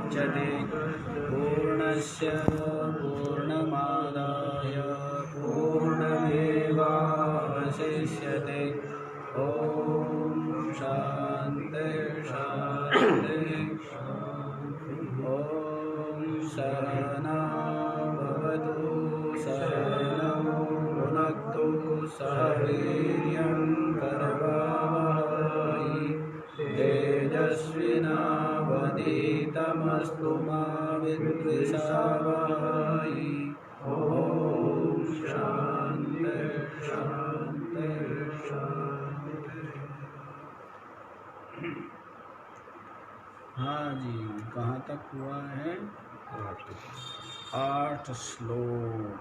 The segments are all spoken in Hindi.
मुच्यते पूर्णस्य पूर्णमादाय पूर्णमेवावशिष्यते। ओम शांति शांति। ओम सहना भवतु सहनौ भुनक्तु सह वीर्यं करवावहै तेजस्विनावधीतमस्तु मा विद्विषावहै। ओम शांति शांति शांति। हाँ जी, कहाँ तक हुआ है? 8 श्लोक।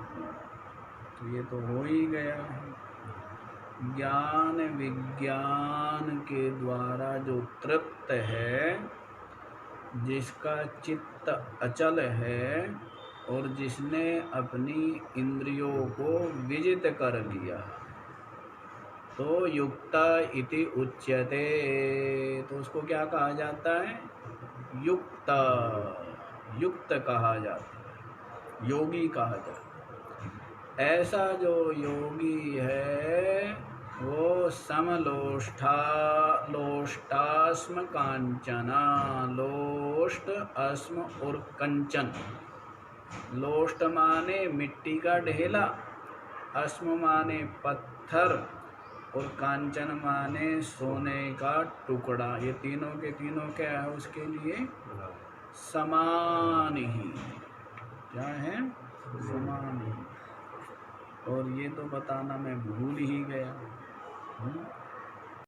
तो ये तो हो ही गया है। ज्ञान विज्ञान के द्वारा जो तृप्त है, जिसका चित्त अचल है और जिसने अपनी इंद्रियों को विजित कर लिया, तो युक्त इति उच्यते। तो उसको क्या कहा जाता है? युक्त। युक्त कहा जाता है, योगी कहा जाता है। ऐसा जो योगी है वो समलोष्टास्म कांचना। लोष्ट, अस्म और कंचन। लोष्ट माने मिट्टी का ढेला, अस्म माने पत्थर और कांचन माने सोने का टुकड़ा। ये तीनों के तीनों क्या है उसके लिए? समान ही। क्या है? समान ही। और ये तो बताना मैं भूल ही गया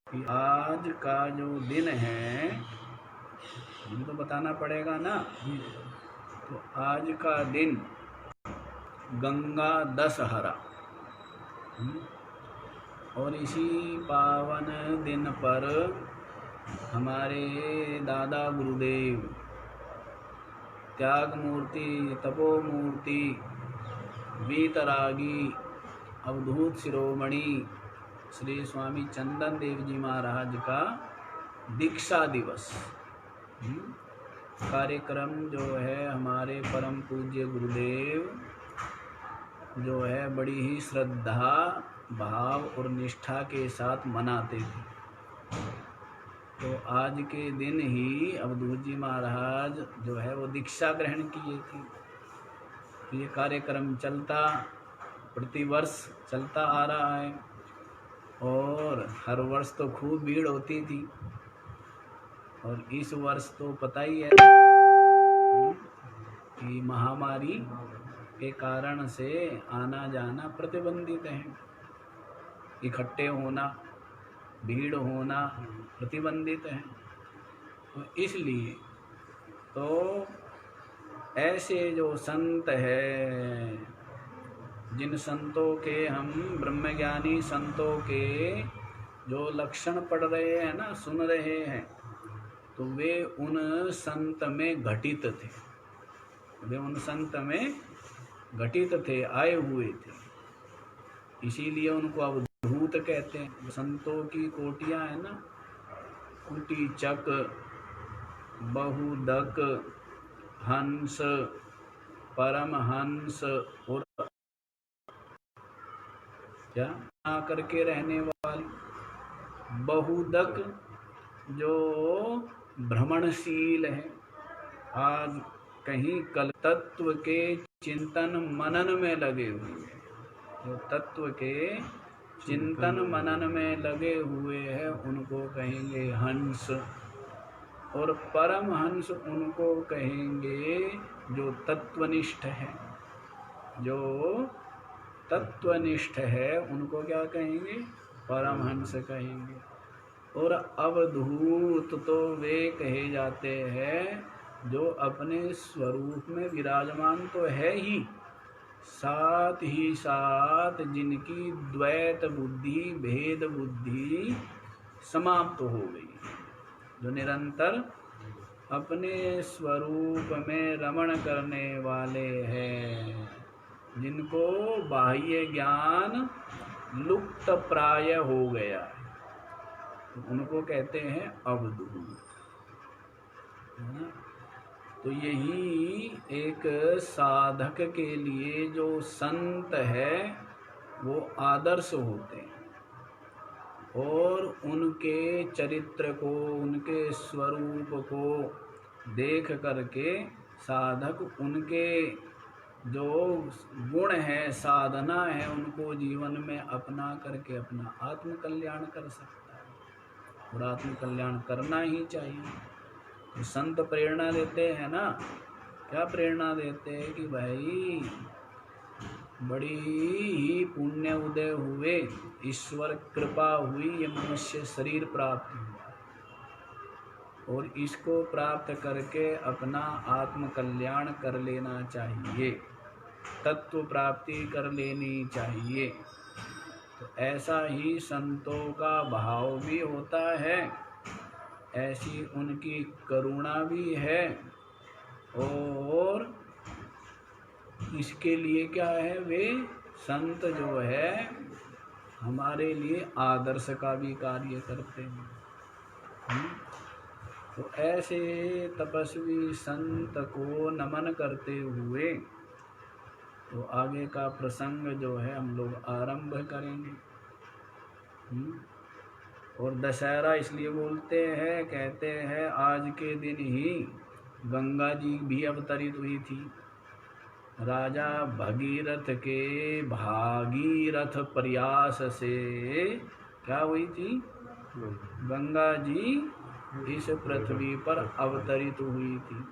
कि आज का जो दिन है, ये तो बताना पड़ेगा ना। तो आज का दिन गंगा दशहरा, और इसी पावन दिन पर हमारे दादा गुरुदेव त्याग मूर्ति, तपो मूर्ति, वीतरागी, अवधूत शिरोमणि श्री स्वामी चंदन देव जी महाराज का दीक्षा दिवस कार्यक्रम जो है, हमारे परम पूज्य गुरुदेव जो है बड़ी ही श्रद्धा भाव और निष्ठा के साथ मनाते थे। तो आज के दिन ही अवधूत जी महाराज जो है वो दीक्षा ग्रहण किए थे। ये कार्यक्रम चलता प्रतिवर्ष चलता आ रहा है और हर वर्ष तो खूब भीड़ होती थी। और इस वर्ष तो पता ही है कि महामारी के कारण से आना जाना प्रतिबंधित है। इकट्ठे होना, भीड़ होना प्रतिबंधित है। तो इसलिए तो ऐसे जो संत है, जिन संतों के हम ब्रह्मज्ञानी संतों के जो लक्षण पढ़ रहे हैं ना, सुन रहे हैं, तो वे उन संत में घटित थे। वे उन संत में घटित थे, आए हुए थे। इसीलिए उनको अवधूत कहते हैं। संतों की कोटियां है ना, कुटीचक, बहुदक, हंस, परमहंस और क्या आकर के रहने वाली। बहुदक जो भ्रमणशील है, आज कहीं कल तत्व के चिंतन मनन में लगे हुए हैं। जो तत्व के चिंतन मनन में लगे हुए हैं उनको कहेंगे हंस। और परमहंस उनको कहेंगे जो तत्वनिष्ठ है। जो तत्वनिष्ठ है उनको क्या कहेंगे? परमहंस कहेंगे। और अवधूत तो वे कहे जाते हैं जो अपने स्वरूप में विराजमान तो है ही, साथ ही साथ जिनकी द्वैत बुद्धि, भेद बुद्धि समाप्त हो गई, जो निरंतर अपने स्वरूप में रमण करने वाले हैं, जिनको बाह्य ज्ञान लुप्त प्राय हो गया है, उनको कहते हैं अवधूत। तो यही एक साधक के लिए जो संत है वो आदर्श होते हैं, और उनके चरित्र को, उनके स्वरूप को देख करके साधक उनके जो गुण है, साधना है, उनको जीवन में अपना करके अपना आत्म कल्याण कर सकता है। और आत्म कल्याण करना ही चाहिए। तो संत प्रेरणा देते हैं ना, क्या प्रेरणा देते हैं कि भाई बड़ी ही पुण्य उदय हुए, ईश्वर कृपा हुई, ये मनुष्य शरीर प्राप्त हुआ, और इसको प्राप्त करके अपना आत्म कल्याण कर लेना चाहिए, तत्व प्राप्ति कर लेनी चाहिए। तो ऐसा ही संतों का भाव भी होता है, ऐसी उनकी करुणा भी है, और इसके लिए क्या है, वे संत जो है हमारे लिए आदर्श का भी कार्य करते हैं। तो ऐसे तपस्वी संत को नमन करते हुए तो आगे का प्रसंग जो है हम लोग आरंभ करेंगे। और दशहरा इसलिए बोलते हैं, कहते हैं आज के दिन ही गंगा जी भी अवतरित हुई थी। राजा भगीरथ के भागीरथ प्रयास से क्या हुई थी, गंगा जी इस पृथ्वी पर अवतरित हुई थी।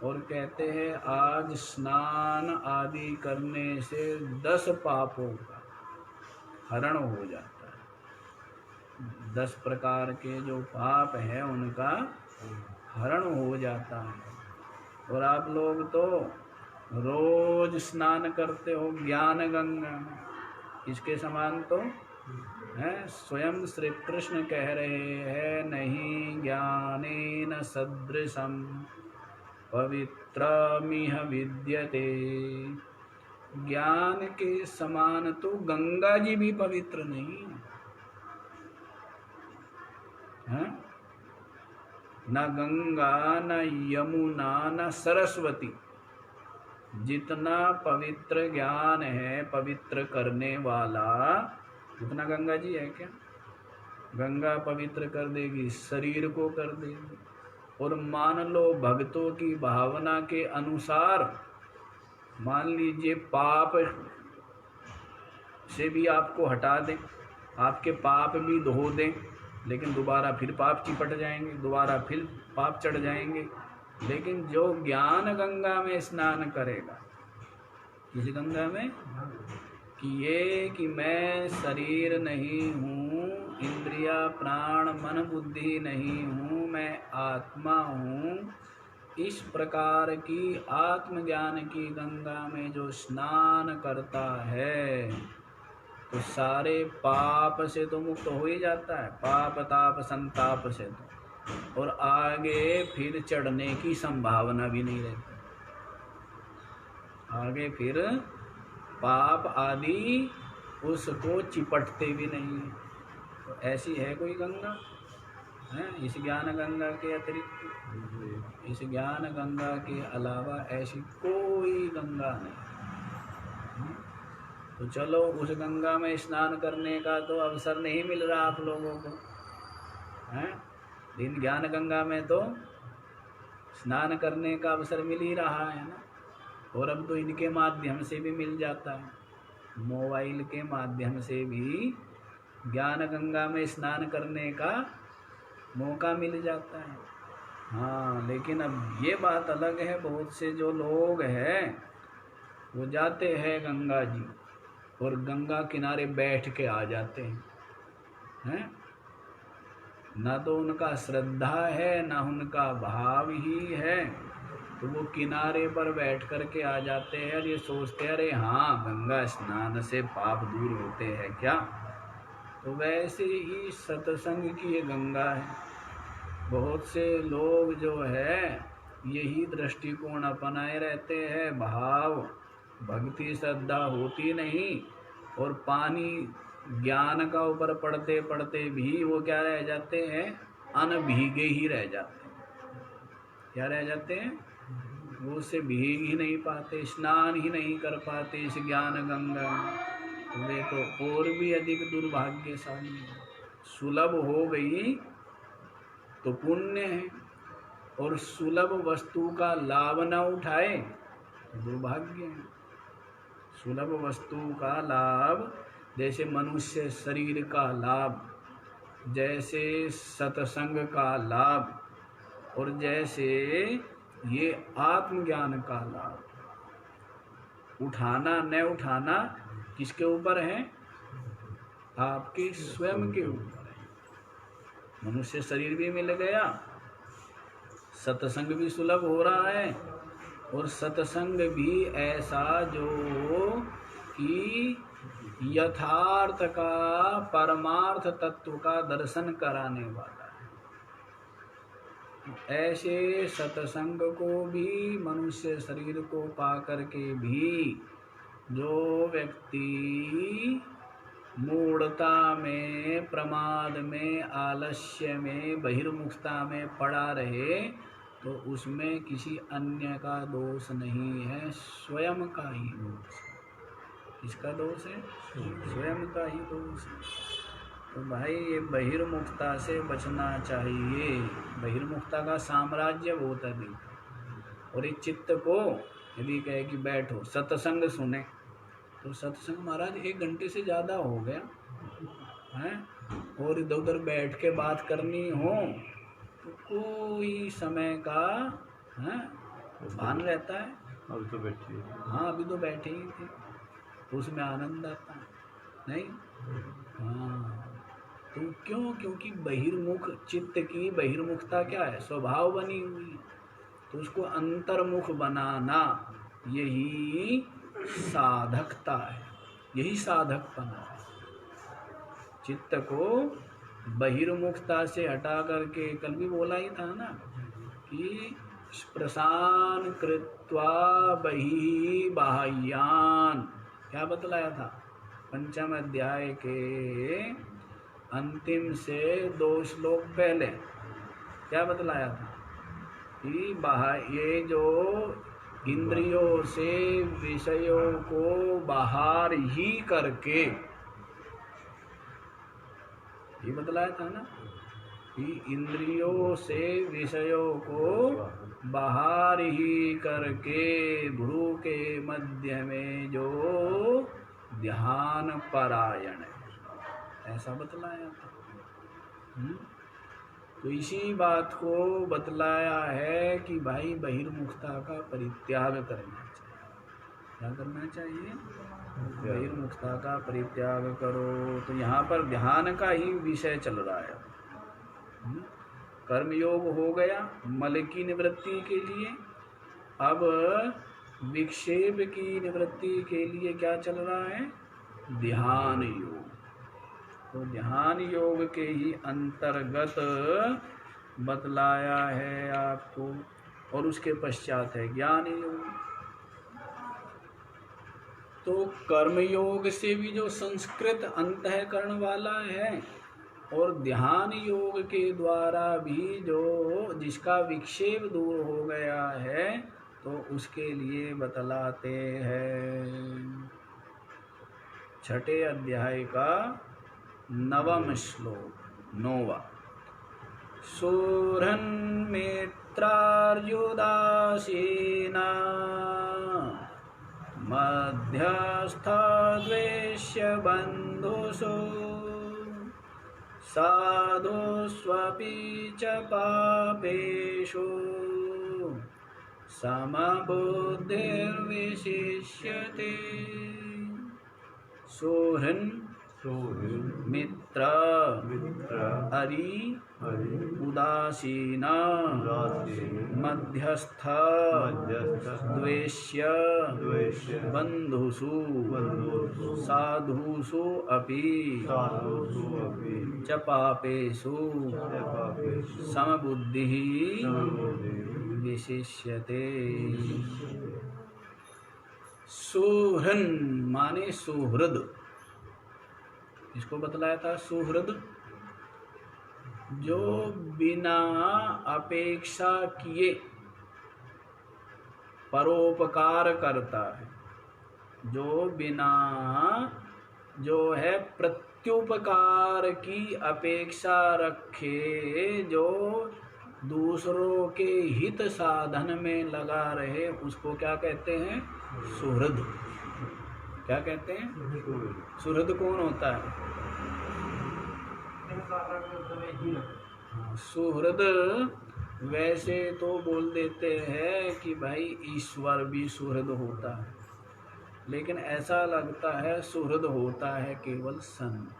और कहते हैं आज स्नान आदि करने से 10 पापों का हरण हो जाता है। 10 प्रकार के जो पाप हैं उनका हरण हो जाता है। और आप लोग तो रोज स्नान करते हो ज्ञान गंगा में, इसके समान तो है। स्वयं श्री कृष्ण कह रहे हैं, नहीं ज्ञानेन सदृशम पवित्रमिह विद्यते। ज्ञान के समान तो गंगा जी भी पवित्र नहीं है। न गंगा, न यमुना, न सरस्वती, जितना पवित्र ज्ञान है पवित्र करने वाला, उतना गंगा जी है क्या? गंगा पवित्र कर देगी, शरीर को कर देगी। और मान लो भक्तों की भावना के अनुसार, मान लीजिए पाप से भी आपको हटा दें, आपके पाप भी धो दें, लेकिन दोबारा फिर पाप चिपट जाएंगे, दोबारा फिर पाप चढ़ जाएंगे। लेकिन जो ज्ञान गंगा में स्नान करेगा, किस गंगा में, कि ये कि मैं शरीर नहीं हूँ, इंद्रिया प्राण मन बुद्धि नहीं हूँ, मैं आत्मा हूँ, इस प्रकार की आत्मज्ञान की गंगा में जो स्नान करता है तो सारे पाप से तो मुक्त हो ही जाता है, पाप ताप संताप से तो, और आगे फिर चढ़ने की संभावना भी नहीं रहती। आगे फिर पाप आदि उसको चिपटते भी नहीं है। तो ऐसी है कोई गंगा है इस ज्ञान गंगा के अतिरिक्त? इस ज्ञान गंगा के अलावा ऐसी कोई गंगा नहीं। तो चलो उस गंगा में स्नान करने का तो अवसर नहीं मिल रहा आप लोगों को, हैं? इन ज्ञान गंगा में तो स्नान करने का अवसर मिल ही रहा है ना। और अब तो इनके माध्यम से भी मिल जाता है, मोबाइल के माध्यम से भी ज्ञान गंगा में स्नान करने का मौका मिल जाता है। हाँ, लेकिन अब ये बात अलग है, बहुत से जो लोग हैं वो जाते हैं गंगा जी और गंगा किनारे बैठ के आ जाते हैं, ना तो उनका श्रद्धा है ना उनका भाव ही है, तो वो किनारे पर बैठ कर के आ जाते हैं और ये सोचते हैं अरे हाँ गंगा स्नान से पाप दूर होते हैं क्या। तो वैसे ही सत्संग की ये गंगा है। बहुत से लोग जो है यही दृष्टिकोण अपनाए रहते हैं, भाव भक्ति श्रद्धा होती नहीं, और पानी ज्ञान का ऊपर पढ़ते पढ़ते भी वो क्या रह जाते हैं, अनभीगे ही रह जाते हैं। क्या रह जाते हैं? वो उससे भीग ही नहीं पाते, स्नान ही नहीं कर पाते इस ज्ञान गंगा में। वे तो और भी अधिक दुर्भाग्यशाली हैं। सुलभ हो गई तो पुण्य है, और सुलभ वस्तु का लाभ न उठाए तो दुर्भाग्य है। सुलभ वस्तु का लाभ, जैसे मनुष्य शरीर का लाभ, जैसे सत्संग का लाभ, और जैसे ये आत्मज्ञान का लाभ, उठाना न उठाना किसके ऊपर है? आपके स्वयं के ऊपर है। मनुष्य शरीर भी मिल गया, सत्संग भी सुलभ हो रहा है, और सत्संग भी ऐसा जो कि यथार्थ का, परमार्थ तत्व का दर्शन कराने वाला है। ऐसे सत्संग को भी, मनुष्य शरीर को पा करके भी जो व्यक्ति मूढ़ता में, प्रमाद में, आलस्य में, बहिर्मुखता में पड़ा रहे, तो उसमें किसी अन्य का दोष नहीं है, स्वयं का ही दोष है। किसका दोष है? स्वयं का ही दोष है। तो भाई ये बहिर्मुखता से बचना चाहिए। बहिर्मुखता का साम्राज्य बहुत अधिक। और इस चित्त को यदि कहे कि बैठो सत्संग सुने, तो सत्संग महाराज 1 घंटे से ज़्यादा हो गया है, और इधर उधर बैठ के बात करनी हो तो कोई समय का भान रहता है। अभी तो बैठी है। हाँ, अभी तो बैठे ही थे, तो उसमें आनंद आता है नहीं? हाँ, तो क्यों? क्योंकि बहिर्मुख चित्त की बहिर्मुखता क्या है? स्वभाव बनी हुई है। तो उसको अंतर्मुख बनाना यही साधकता है, यही साधकपना है। चित्त को बहिर्मुखता से हटा करके, कल भी बोला ही था ना कि प्रशान कृत्वा बहि बाह्यान, क्या बतलाया था? 5वें अध्याय के अंतिम से 2 श्लोक पहले क्या बतलाया था? कि ये जो इंद्रियों से विषयों को बाहर ही करके, ये बतलाया था ना कि इंद्रियों से विषयों को बाहर ही करके भ्रू के मध्य में जो ध्यान परायण है, ऐसा बतलाया था। तो इसी बात को बतलाया है कि भाई बहिर्मुखता का परित्याग करना चाहिए। क्या करना चाहिए? बहिर्मुखता का परित्याग करो। तो यहाँ पर ध्यान का ही विषय चल रहा है। कर्मयोग हो गया मल की निवृत्ति के लिए, अब विक्षेप की निवृत्ति के लिए क्या चल रहा है? ध्यान योग। तो ध्यान योग के ही अंतर्गत बतलाया है आपको, और उसके पश्चात है ज्ञान योग। तो कर्मयोग से भी जो संस्कृत अंतःकरण वाला है, और ध्यान योग के द्वारा भी जो जिसका विक्षेप दूर हो गया है, तो उसके लिए बतलाते हैं 6ठे अध्याय का 9वां श्लोक, 9वां। सुहृन् मित्रार्युदासीना मध्यस्था द्वेष्य बन्धुषु साधुष्वपि च पापेषु समबुद्धिर्विशिष्यते। सुहृन् मित्र अरि उदासीन मध्यस्थ द्वेष्य बन्धुषु साधुषु अपि च पापेषु समबुद्धिः विशिष्यते। सुहृन् माने सुहृद। इसको बतलाया था सुहृद, जो बिना अपेक्षा किए परोपकार करता है, जो बिना जो है प्रत्युपकार की अपेक्षा रखे, जो दूसरों के हित साधन में लगा रहे, उसको क्या कहते हैं? सुहृद। क्या कहते हैं? सुहृद कौन होता है? सुहृद वैसे तो बोल देते हैं कि भाई ईश्वर भी सुहृद होता है, लेकिन ऐसा लगता है सुहृद होता है केवल संत।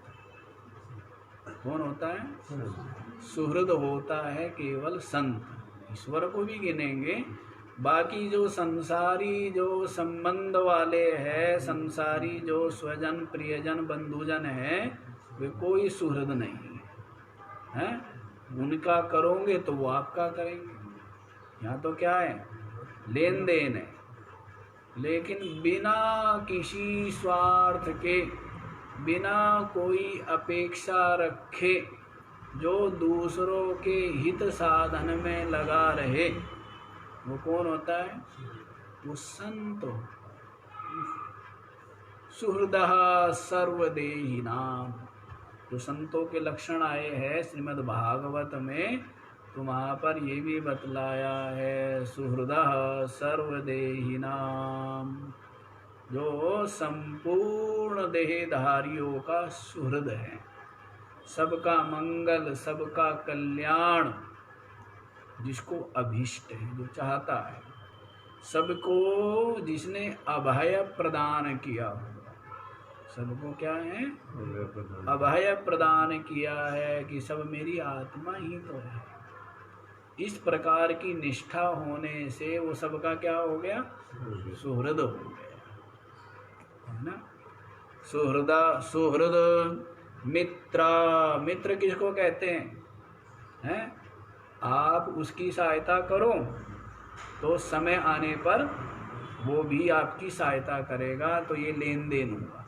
कौन होता है? सुहृद होता है केवल संत। ईश्वर को भी गिनेंगे, बाकी जो संसारी जो संबंध वाले हैं, संसारी जो स्वजन प्रियजन बंधुजन है, वे कोई सुहृद नहीं है। उनका करोगे तो वो आपका करेंगे। यहाँ तो क्या है? लेन देन है, लेकिन बिना किसी स्वार्थ के, बिना कोई अपेक्षा रखे, जो दूसरों के हित साधन में लगा रहे, वो कौन होता है? वो संत। सुहृदः सर्वदेहिनां, जो संतों के लक्षण आए हैं श्रीमद् भागवत में, तो वहाँ पर ये भी बतलाया है सुहृदः सर्वदेहिनां, जो संपूर्ण देहधारियों का सुहृद है, सबका मंगल, सबका कल्याण, जिसको अभीष्ट है, जो चाहता है, सबको जिसने अभय प्रदान किया, सबको क्या है? अभय प्रदान किया है कि सब मेरी आत्मा ही तो है। इस प्रकार की निष्ठा होने से वो सबका क्या हो गया? सुहृद हो गया, है ना? सुहृद मित्र। मित्र किसको कहते हैं? आप उसकी सहायता करो तो समय आने पर वो भी आपकी सहायता करेगा, तो ये लेन देन हुआ।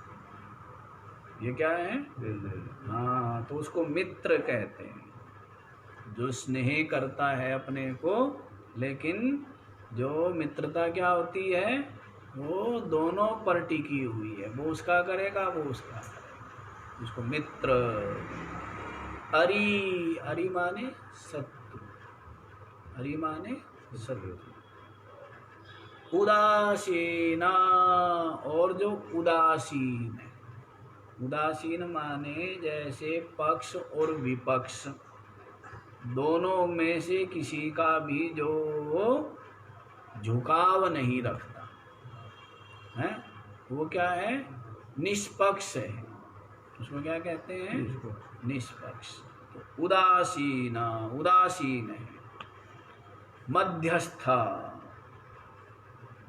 ये क्या है? हाँ, तो उसको मित्र कहते हैं, जो स्नेह करता है अपने को, लेकिन जो मित्रता क्या होती है? वो दोनों पर टिकी हुई है, वो उसका करेगा, वो उसका करेगा, उसको मित्र। अरि, अरि माने शत्रु, अरि माने शत्रु। उदासीना, और जो उदासीन है, उदासीन माने जैसे पक्ष और विपक्ष दोनों में से किसी का भी जो झुकाव नहीं रखता है, वो क्या है? निष्पक्ष है। उसको क्या कहते हैं? निष्पक्ष। तो उदासीना, उदासीन है। मध्यस्थ,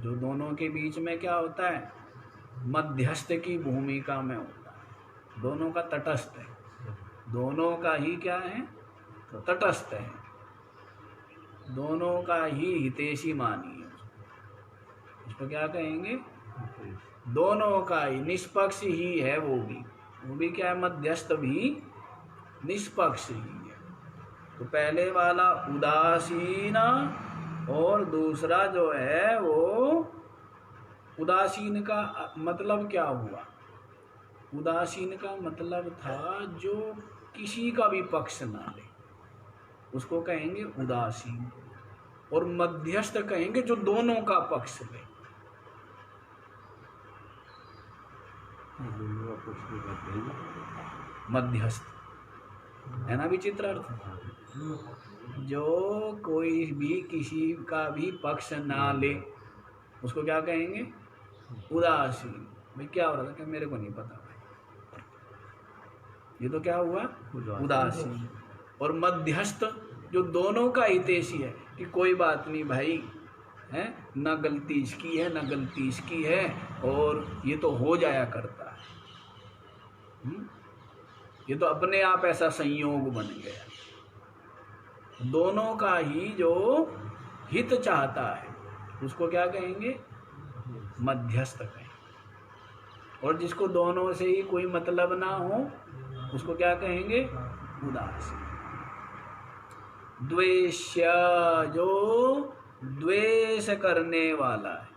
जो दोनों के बीच में क्या होता है? मध्यस्थ की भूमिका में होता है, दोनों का तटस्थ है, दोनों का ही क्या है? तटस्थ है, दोनों का ही हितैषी मानिए। इसको क्या कहेंगे? दोनों का ही, निष्पक्ष ही है वो भी क्या है? मध्यस्थ भी निष्पक्ष ही है। तो पहले वाला उदासीन, और दूसरा जो है वो उदासीन का मतलब क्या हुआ? उदासीन का मतलब था जो किसी का भी पक्ष ना ले, उसको कहेंगे उदासीन। और मध्यस्थ कहेंगे जो दोनों का पक्ष ले। मध्यस्थ है ना विचित्र अर्थ? जो कोई भी किसी का भी पक्ष ना ले, उसको क्या कहेंगे? उदासीन। भाई क्या हो रहा था? क्या मेरे को नहीं पता भाई, ये तो क्या हुआ? उदासीन। और मध्यस्थ जो दोनों का हितैषी है, कि कोई बात नहीं भाई, है न गलती इसकी है न गलती इसकी है, और ये तो हो जाया करता है, ये तो अपने आप ऐसा संयोग बन गया। दोनों का ही जो हित चाहता है, उसको क्या कहेंगे? मध्यस्थ कहेंगे। और जिसको दोनों से ही कोई मतलब ना हो, उसको क्या कहेंगे? उदासीन। द्वेष्य, जो द्वेष करने वाला है,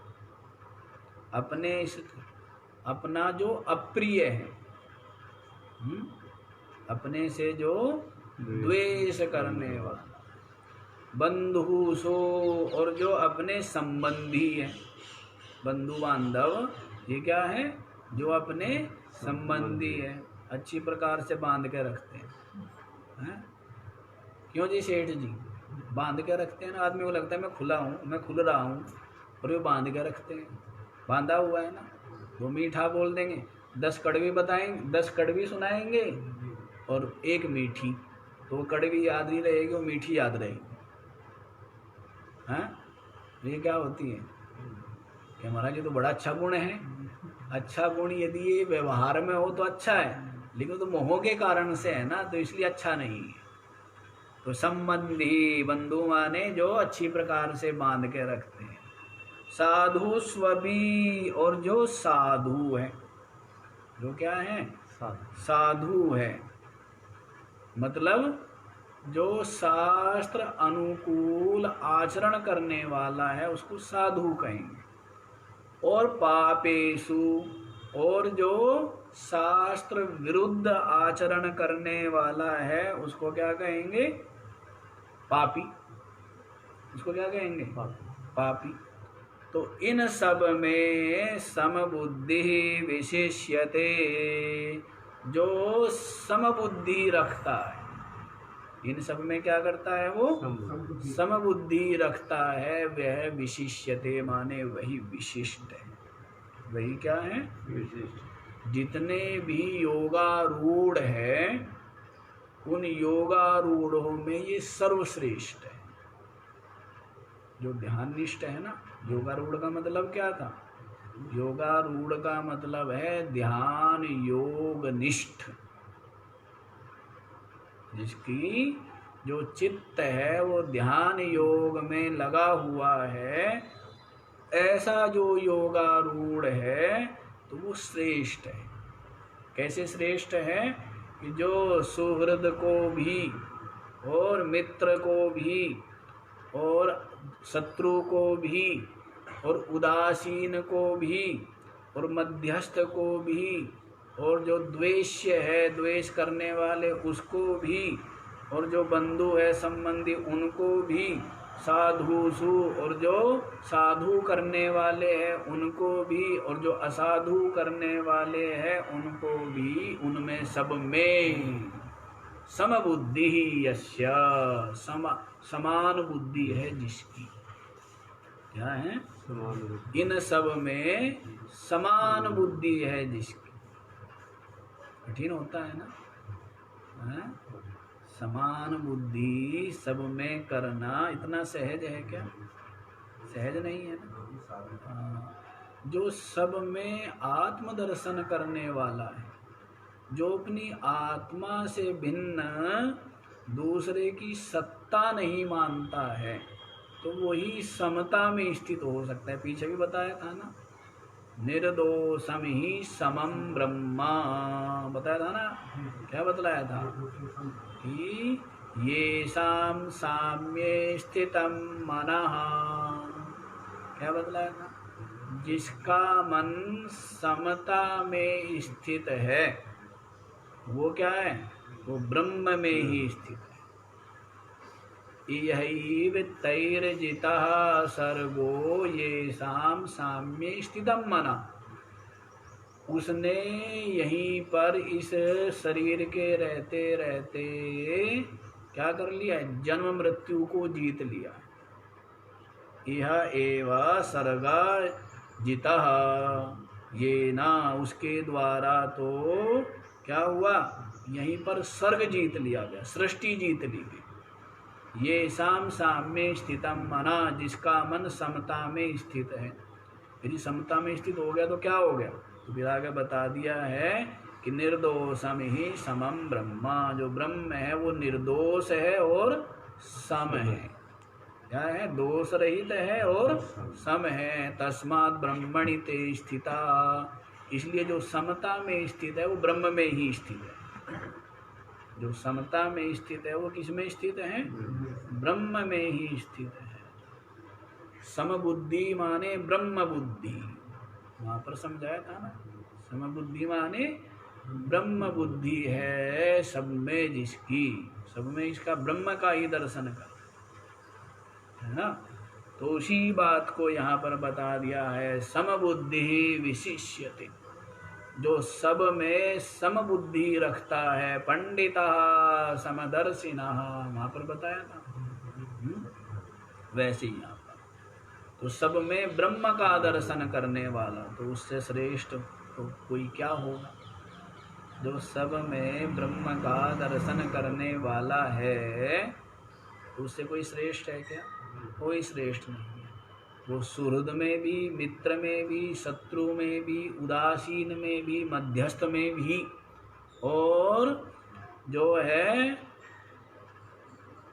अपना जो अप्रिय है, अपने से जो द्वेष करने वाला, बंधु सो, और जो अपने संबंधी है, बंधु बांधव ये क्या है, जो अपने संबंधी है, अच्छी प्रकार से बांध के रखते हैं। क्यों जी सेठ जी, बांध के रखते हैं ना, आदमी को लगता है मैं खुला हूँ, मैं खुल रहा हूँ, और वे बांध के रखते हैं, बांधा हुआ है ना। वो मीठा बोल देंगे, 10 कड़वी बताएंगे, 10 कड़वी सुनाएंगे और एक मीठी, तो वो कड़वी याद नहीं रहेगी, वो मीठी याद रहेगी। हाँ, ये क्या होती है कि महाराज ये तो बड़ा अच्छा गुण है। अच्छा गुण यदि ये व्यवहार में हो तो अच्छा है, लेकिन तो मोह के कारण से है ना, तो इसलिए अच्छा नहीं है। तो संबंधी, बंधु माने जो अच्छी प्रकार से बांध के रखते हैं। साधु स्वभी, और जो साधु है, जो क्या है, साधु है, मतलब जो शास्त्र अनुकूल आचरण करने वाला है उसको साधु कहेंगे। और पापेषु, और जो शास्त्र विरुद्ध आचरण करने वाला है उसको क्या कहेंगे, पापी। उसको क्या कहेंगे, पापी। तो इन सब में समबुद्धि विशिष्यते, जो समबुद्धि रखता है, इन सब में क्या करता है, वो समबुद्धि रखता है, वह विशिष्यते माने वही विशिष्ट है। वही क्या है, विशिष्ट। जितने भी योगारूढ़ है उन योगारूढ़ों में ये सर्वश्रेष्ठ है। जो ध्याननिष्ठ है ना, योगारूढ़ का मतलब क्या था, योगारूढ़ का मतलब है ध्यान योग निष्ठ, जिसकी जो चित्त है वो ध्यान योग में लगा हुआ है, ऐसा जो योगारूढ़ है तो वो श्रेष्ठ है। कैसे श्रेष्ठ है कि जो सुहृद को भी और मित्र को भी और शत्रु को भी और उदासीन को भी और मध्यस्थ को भी और जो द्वेष्य है, द्वेष करने वाले उसको भी, और जो बंधु है संबंधी उनको भी, साधुसु, और जो साधु करने वाले हैं उनको भी, और जो असाधु करने वाले हैं उनको भी, उनमें सब में समबुद्धि यस्य, समान बुद्धि है जिसकी, क्या है, इन सब में समान बुद्धि है जिसकी। कठिन होता है ना, है? समान बुद्धि सब में करना इतना सहज है क्या, सहज नहीं है ना। जो सब में आत्मदर्शन करने वाला है, जो अपनी आत्मा से भिन्न दूसरे की सत्ता नहीं मानता है, तो वही समता में स्थित हो सकता है। पीछे भी बताया था ना, निर्दोषम ही समम ब्रह्मा, बताया था ना, क्या बतलाया था कि ये साम्ये स्थितम मनः, क्या बतलाया था, जिसका मन समता में स्थित है वो क्या है, वो ब्रह्म में ही स्थित है। यही तैर्जितः सर्गो येषां साम्ये स्थितं मनः, उसने यहीं पर इस शरीर के रहते रहते क्या कर लिया, जन्म मृत्यु को जीत लिया। यह एव सर्गा जितः, ये ना उसके द्वारा तो क्या हुआ, यहीं पर स्वर्ग जीत लिया गया, सृष्टि जीत ली गई। ये साम्ये स्थितम मना, जिसका मन समता में स्थित है। यदि समता में स्थित हो गया तो क्या हो गया, तो फिर आगे बता दिया है कि निर्दोषम ही समम ब्रह्मा, जो ब्रह्म है वो निर्दोष है और सम है। क्या है, दोष रहित है और सम है। तस्मात् ब्रह्मणि ते स्थिता, इसलिए जो समता में स्थित है वो ब्रह्म में ही स्थित है। जो समता में स्थित है वो किस में स्थित है, ब्रह्म में ही स्थित है। समबुद्धि माने ब्रह्म बुद्धि, वहां पर समझाया था ना। समबुद्धि माने ब्रह्म बुद्धि है सब में जिसकी, सब में इसका ब्रह्म का ही दर्शन कर, है ना। तो उसी बात को यहाँ पर बता दिया है, समबुद्धि विशिष्यते, जो सब में समबुद्धि रखता है, पंडिता समदर्शिना, वहां पर बताया था। वैसे ही यहाँ पर तो सब में ब्रह्म का दर्शन करने वाला, तो उससे श्रेष्ठ तो कोई क्या होगा। जो सब में ब्रह्म का दर्शन करने वाला है, तो उससे कोई श्रेष्ठ है क्या? कोई श्रेष्ठ नहीं है। वो सुहृद में भी, मित्र में भी, शत्रु में भी, उदासीन में भी, मध्यस्थ में भी, और जो है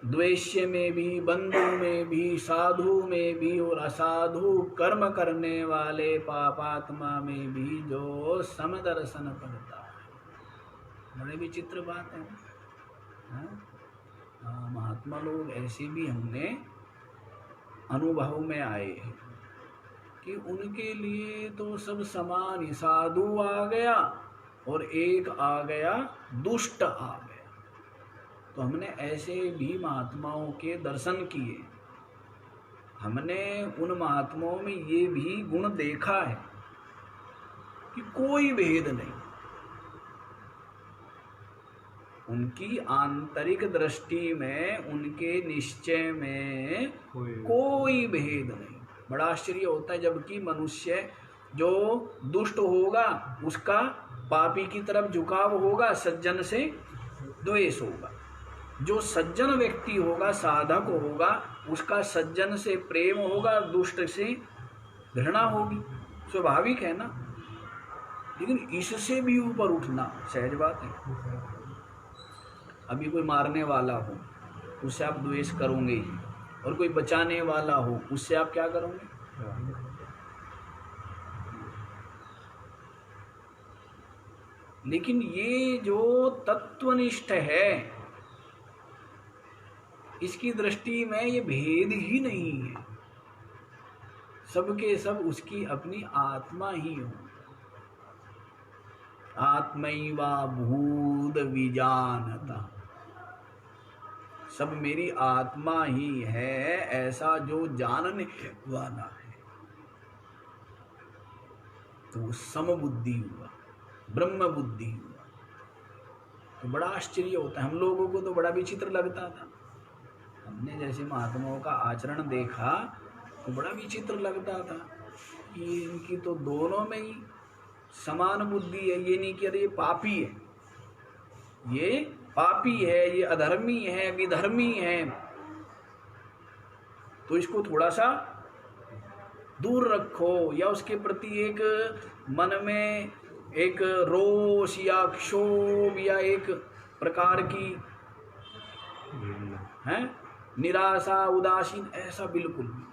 द्वेष्य में भी, बंधु में भी, साधु में भी, और असाधु कर्म करने वाले पापात्मा में भी जो समदर्शन करता है। बड़े विचित्र बात है। महात्मा लोग ऐसे भी हमने अनुभव में आए हैं कि उनके लिए तो सब समान ही, साधु आ गया और एक आ गया दुष्ट आ गया। तो हमने ऐसे भी महात्माओं के दर्शन किए, हमने उन महात्माओं में ये भी गुण देखा है कि कोई भेद नहीं, उनकी आंतरिक दृष्टि में, उनके निश्चय में कोई भेद नहीं। बड़ा आश्चर्य होता है, जबकि मनुष्य जो दुष्ट होगा उसका पापी की तरफ झुकाव होगा, सज्जन से द्वेष होगा। जो सज्जन व्यक्ति होगा, साधक होगा, उसका सज्जन से प्रेम होगा, दुष्ट से घृणा होगी, स्वाभाविक है ना। लेकिन इससे भी ऊपर उठना सहज बात है। अभी कोई मारने वाला हो, उससे आप द्वेष करोगे ही, और कोई बचाने वाला हो, उससे आप क्या करोगे? लेकिन ये जो तत्वनिष्ठ है, इसकी दृष्टि में ये भेद ही नहीं है, सबके सब उसकी अपनी आत्मा ही हो। आत्मैवा भूत विजानता, सब मेरी आत्मा ही है, ऐसा जो जानने वाला है, तो समबुद्धि हुआ, ब्रह्म बुद्धि हुआ। तो बड़ा आश्चर्य होता है, हम लोगों को तो बड़ा विचित्र लगता था। हमने जैसे महात्माओं का आचरण देखा तो बड़ा विचित्र लगता था कि इनकी तो दोनों में ही समान बुद्धि है। ये नहीं कि अरे ये पापी है, ये पापी है, ये अधर्मी है, विधर्मी है, तो इसको थोड़ा सा दूर रखो, या उसके प्रति एक मन में एक रोष या क्षोभ या एक प्रकार की है निराशा, उदासीन, ऐसा बिल्कुल नहीं।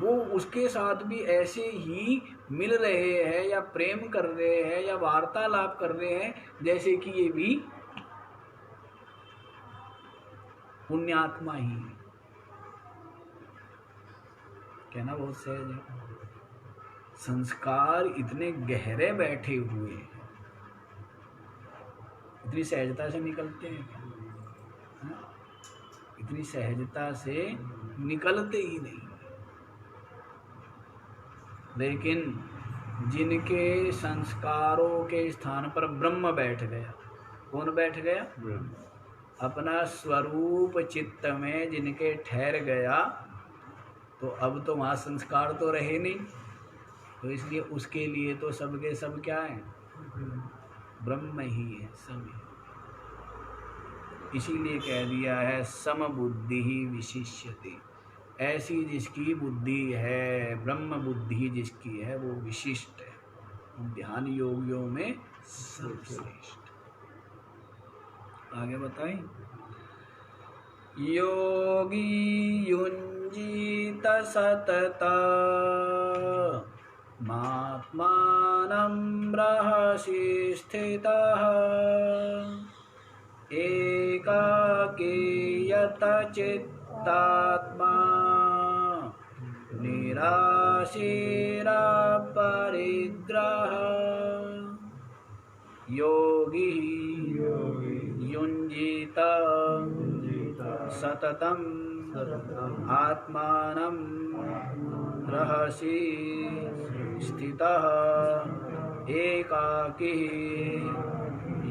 वो उसके साथ भी ऐसे ही मिल रहे हैं या प्रेम कर रहे हैं या वार्तालाप कर रहे हैं जैसे कि ये भी पुण्यात्मा ही है। कहना बहुत सहज है। संस्कार इतने गहरे बैठे हुए हैं, इतनी सहजता से निकलते हैं क्या? इतनी सहजता से निकलते ही नहीं। लेकिन जिनके संस्कारों के स्थान पर ब्रह्म बैठ गया, कौन बैठ गया? अपना स्वरूप चित्त में जिनके ठहर गया, तो अब तो वहाँ संस्कार तो रहे नहीं, तो इसलिए उसके लिए तो सबके सब क्या है? ब्रह्म ही है, सब है। इसीलिए कह दिया है समबुद्धि ही विशिष्यते, ऐसी जिसकी बुद्धि है, ब्रह्म बुद्धि जिसकी है, वो विशिष्ट है, ध्यान योगियों में सर्वश्रेष्ठ। आगे बताएं। योगी युञ्जीत सतत मात्मानं रहसि स्थितः एकाकी यत चित्तात्मा निराशीरापरिग्रह योगी युञ्जीत सततं आत्मानं रहसि स्थितः एकाकी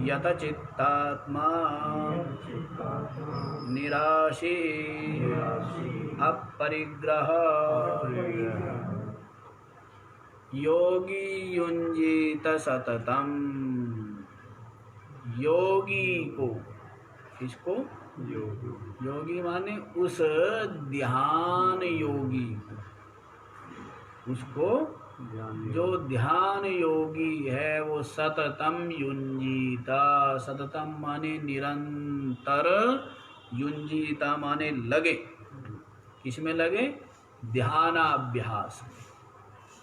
यतचित्तात्मा निराशी अपरिग्रह योगी युञ्जीत सततम। योगी को, किसको? योगी माने उस ध्यान योगी, उसको जो ध्यान योगी है वो सततम युञ्जीता। सततम माने निरंतर, युञ्जीता माने लगे। किसमें लगे? ध्यानाभ्यास।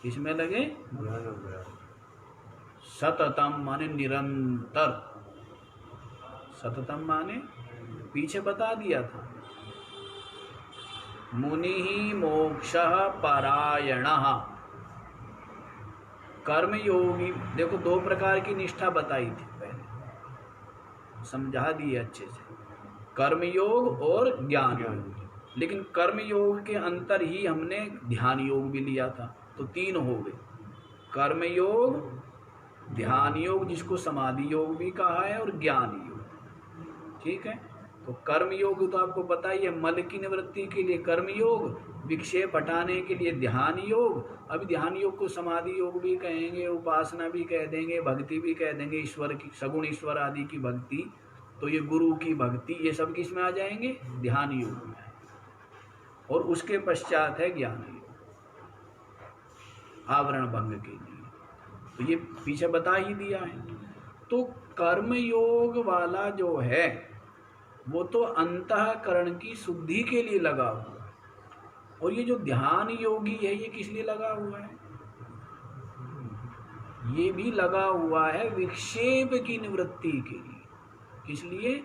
किसमें लगे? सततम माने निरंतर। सततम माने पीछे बता दिया था, मुनि ही मोक्षः परायणः। कर्मयोगी, देखो दो प्रकार की निष्ठा बताई थी पहले, समझा दी अच्छे से, कर्मयोग और ज्ञान योग। लेकिन कर्मयोग के अंतर ही हमने ध्यान योग भी लिया था, तो तीन हो गए, कर्मयोग, ध्यान योग जिसको समाधि योग भी कहा है, और ज्ञान योग। ठीक है, तो कर्म योग तो आपको पता ही है, मल की निवृत्ति के लिए कर्म योग, विक्षेप हटाने के लिए ध्यान योग। अब ध्यान योग को समाधि योग भी कहेंगे, उपासना भी कह देंगे, भक्ति भी कह देंगे, ईश्वर की, सगुण ईश्वर आदि की भक्ति, तो ये गुरु की भक्ति, ये सब किस में आ जाएंगे? ध्यान योग में। और उसके पश्चात है ज्ञान योग, आवरण भंग के लिए, तो ये पीछे बता ही दिया है। तो कर्म योग वाला जो है वो तो अंतःकरण की शुद्धि के लिए लगा हुआ है, और ये जो ध्यान योगी है ये किस लिए लगा हुआ है? ये भी लगा हुआ है विक्षेप की निवृत्ति के लिए। किस लिए?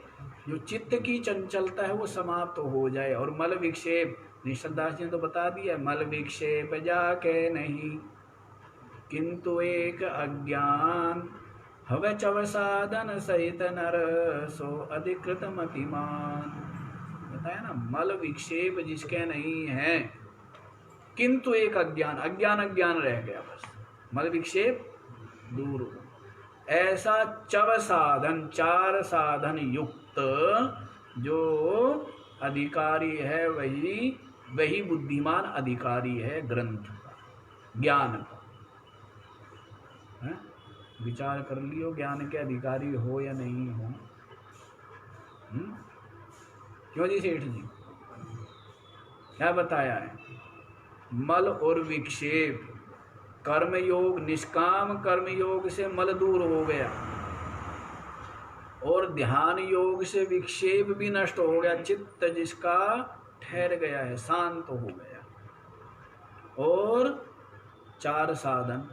जो चित्त की चंचलता है वो समाप्त हो जाए। और मल विक्षेप, निषादास जी ने तो बता दिया, मल विक्षेप जाके नहीं किंतु एक अज्ञान हवे चव साधन सहित नर सो अधिकृत मतिमान। बताया ना, मल विक्षेप जिसके नहीं है, किंतु एक अज्ञान, अज्ञान रह गया, बस मल विक्षेप दूर हो, ऐसा चव साधन, चार साधन युक्त जो अधिकारी है, वही बुद्धिमान अधिकारी है ग्रंथ का, ज्ञान का। विचार कर लियो, ज्ञान के अधिकारी हो या नहीं हो। क्यों जी सेठ जी, क्या बताया है? मल और विक्षेप, कर्मयोग, निष्काम कर्मयोग से मल दूर हो गया, और ध्यान योग से विक्षेप भी नष्ट हो गया, चित्त जिसका ठहर गया है, शांत हो गया। और चार साधन,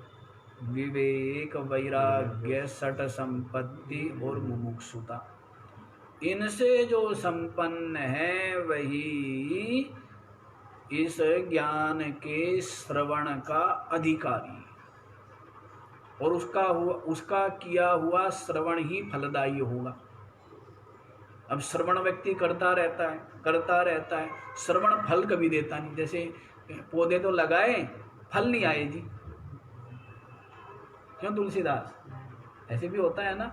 विवेक, वैराग्य, सठ संपत्ति और मुमुक्षुता, इनसे जो संपन्न है वही इस ज्ञान के श्रवण का अधिकारी, और उसका किया हुआ श्रवण ही फलदायी होगा। अब श्रवण व्यक्ति करता रहता है, श्रवण फल कभी देता नहीं। जैसे पौधे तो लगाए, फल नहीं आए जी, क्यों तुलसीदास? ऐसे भी होता है ना,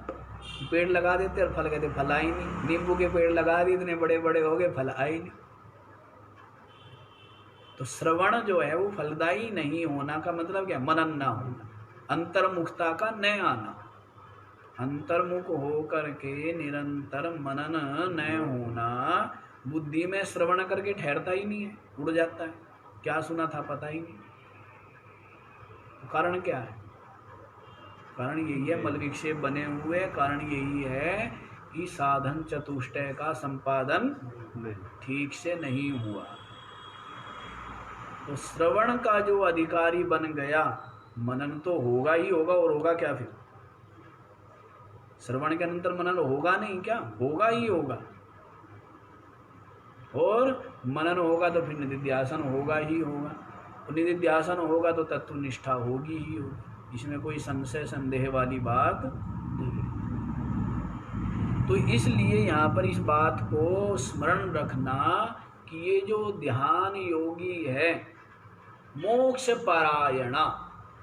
पेड़ लगा देते और फल कहते फल आए नहीं। नींबू के पेड़ लगा दिए, इतने बड़े बड़े हो गए, फल आए नहीं। तो श्रवण जो है वो फलदायी नहीं होना का मतलब क्या? मनन ना होना, अंतर्मुखता का न आना। अंतर्मुख हो करके निरंतर मनन न होना, बुद्धि में श्रवण करके ठहरता ही नहीं है, उड़ जाता है, क्या सुना था पता ही नहीं। तो कारण क्या है? कारण यही है, मल विक्षेप बने हुए, कारण यही है कि साधन चतुष्टय का संपादन ठीक से नहीं हुआ। तो श्रवण का जो अधिकारी बन गया, मनन तो होगा ही होगा, और होगा क्या फिर? श्रवण के अनंतर मनन होगा नहीं क्या? होगा ही होगा। और मनन होगा तो फिर निधिध्यासन होगा ही होगा। निधिध्यासन होगा तो तत्वनिष्ठा होगी ही होगी, इसमें कोई संशय संदेह वाली बात नहीं। तो इसलिए यहाँ पर इस बात को स्मरण रखना कि ये जो ध्यान योगी है मोक्ष परायणा,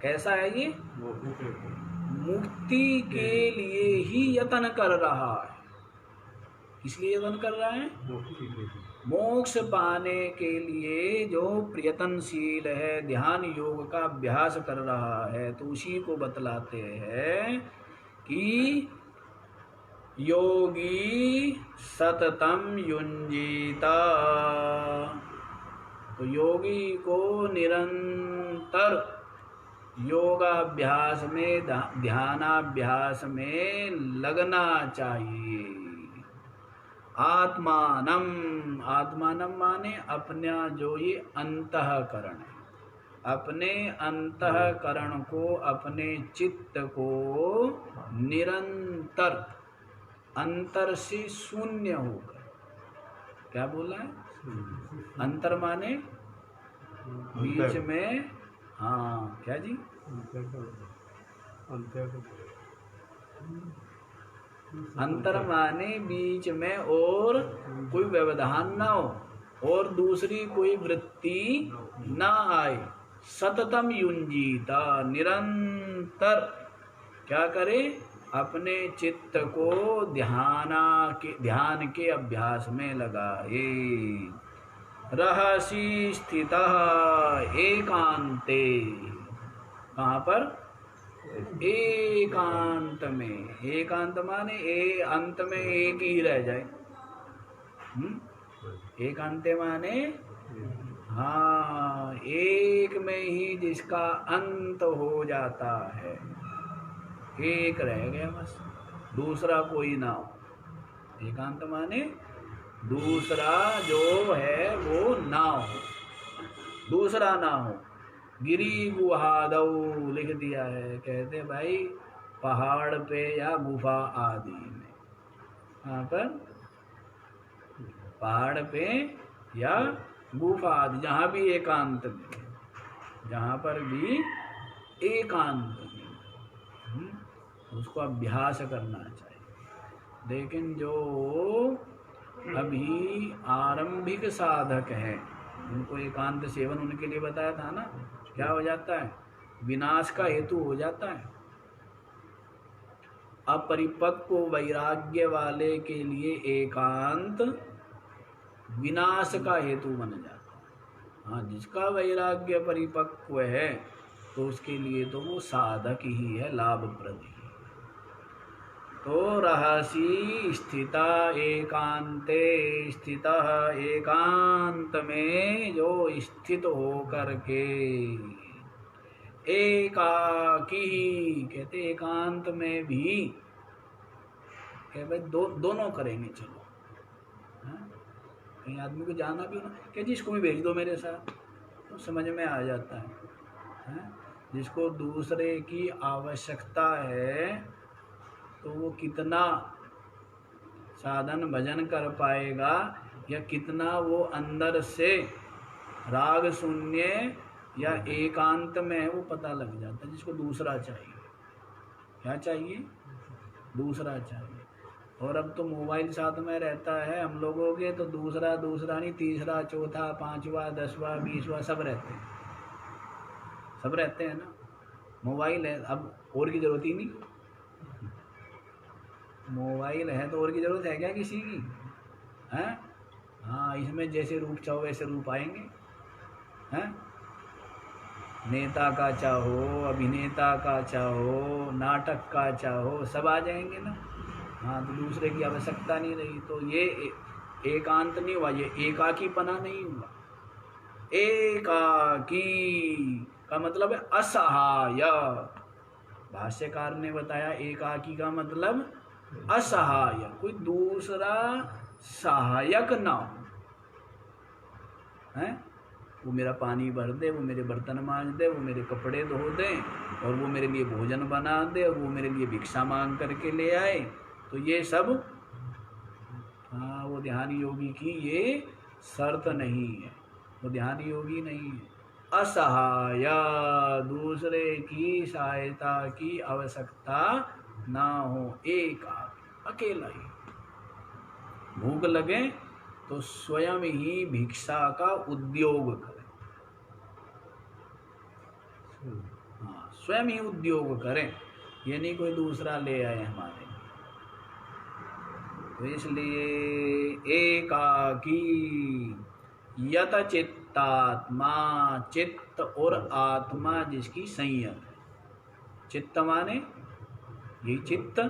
कैसा है ये? मुक्ति के लिए ही यत्न कर रहा है। किस लिए यत्न कर रहा है? मोक्ष पाने के लिए जो प्रयत्नशील है, ध्यान योग का अभ्यास कर रहा है, तो उसी को बतलाते हैं कि योगी सततम युंजीता। तो योगी को निरंतर योगाभ्यास में, ध्यानाभ्यास में लगना चाहिए। आत्मानम, आत्मानम माने अपना जो ये अंतःकरण है, अपने अंतःकरण को, अपने चित्त को निरंतर अंतर से शून्य होकर, क्या बोला है? अंतर माने बीच में, हाँ क्या जी? अंतर माने बीच में और कोई व्यवधान ना हो और दूसरी कोई वृत्ति ना आए। सततम युंजीता, निरंतर क्या करे? अपने चित्त को ध्यान के अभ्यास में लगाए। रहसी स्थितः एकांते, कहाँ पर? एकांत में। एकांत माने अंत में एक ही रह जाए। एकांते माने हाँ, एक में ही जिसका अंत हो जाता है, एक रह गया बस, दूसरा कोई ना हो। एकांत माने दूसरा जो है वो ना हो, दूसरा ना हो। गिरी गुहादौ लिख दिया है, कहते भाई पहाड़ पे या गुफा आदि में। यहाँ पर पहाड़ पे या गुफा आदि, जहाँ भी एकांत में, जहाँ पर भी एकांत में, उसको अभ्यास करना चाहिए। लेकिन जो अभी आरंभिक साधक है, उनको एकांत सेवन उनके लिए बताया था ना, क्या हो जाता है? विनाश का हेतु हो जाता है। अपरिपक्व वैराग्य वाले के लिए एकांत विनाश का हेतु बन जाता है। हाँ, जिसका वैराग्य परिपक्व है तो उसके लिए तो वो साधक ही है, लाभप्रद ही। तो रहसी स्थिता एकांते, स्थितः एकांत में जो स्थित हो करके, एकाकी कहते एकांत में भी, कह भाई दोनों करेंगे। चलो कहीं आदमी को जाना भी हो, क्या जी इसको भी भेज दो मेरे साथ, तो समझ में आ जाता है। जिसको दूसरे की आवश्यकता है तो वो कितना साधन भजन कर पाएगा, या कितना वो अंदर से राग शून्य या एकांत में है, वो पता लग जाता है। जिसको दूसरा चाहिए, क्या चाहिए? दूसरा चाहिए। और अब तो मोबाइल साथ में रहता है हम लोगों के, तो दूसरा नहीं, तीसरा, चौथा, पांचवा, 10वां, 20वां सब रहते हैं, सब रहते हैं ना। मोबाइल है, अब और की जरूरत ही नहीं। मोबाइल है तो और की जरूरत है क्या किसी की? हैं? हाँ, इसमें जैसे रूप चाहो वैसे रूप आएंगे। हैं? नेता का चाहो, अभिनेता का चाहो, नाटक का चाहो, सब आ जाएंगे ना। हाँ, तो दूसरे की आवश्यकता नहीं रही, तो ये एकांत नहीं हुआ, ये एकाकीपना नहीं हुआ। एकाकी का मतलब है असहाय। भाष्यकार ने बताया एकाकी का मतलब असहाय, कोई दूसरा सहायक ना हो। हैं? वो मेरा पानी भर दे, वो मेरे बर्तन मांज दे, वो मेरे कपड़े धो दे, और वो मेरे लिए भोजन बना दे, और वो मेरे लिए भिक्षा मांग करके ले आए, तो ये सब हाँ, वो ध्यान योगी की ये शर्त नहीं है, वो ध्यान योगी नहीं है। असहाय, दूसरे की सहायता की आवश्यकता ना हो, एक अकेला ही। भूख लगे तो स्वयं ही भिक्षा का उद्योग करें। हाँ, स्वयं ही उद्योग करें, ये नहीं कोई दूसरा ले आए हमारे लिए। तो इसलिए एकाकी यत चित्तात्मा, चित्त और आत्मा जिसकी संयत है। चित्त माने यही चित्त,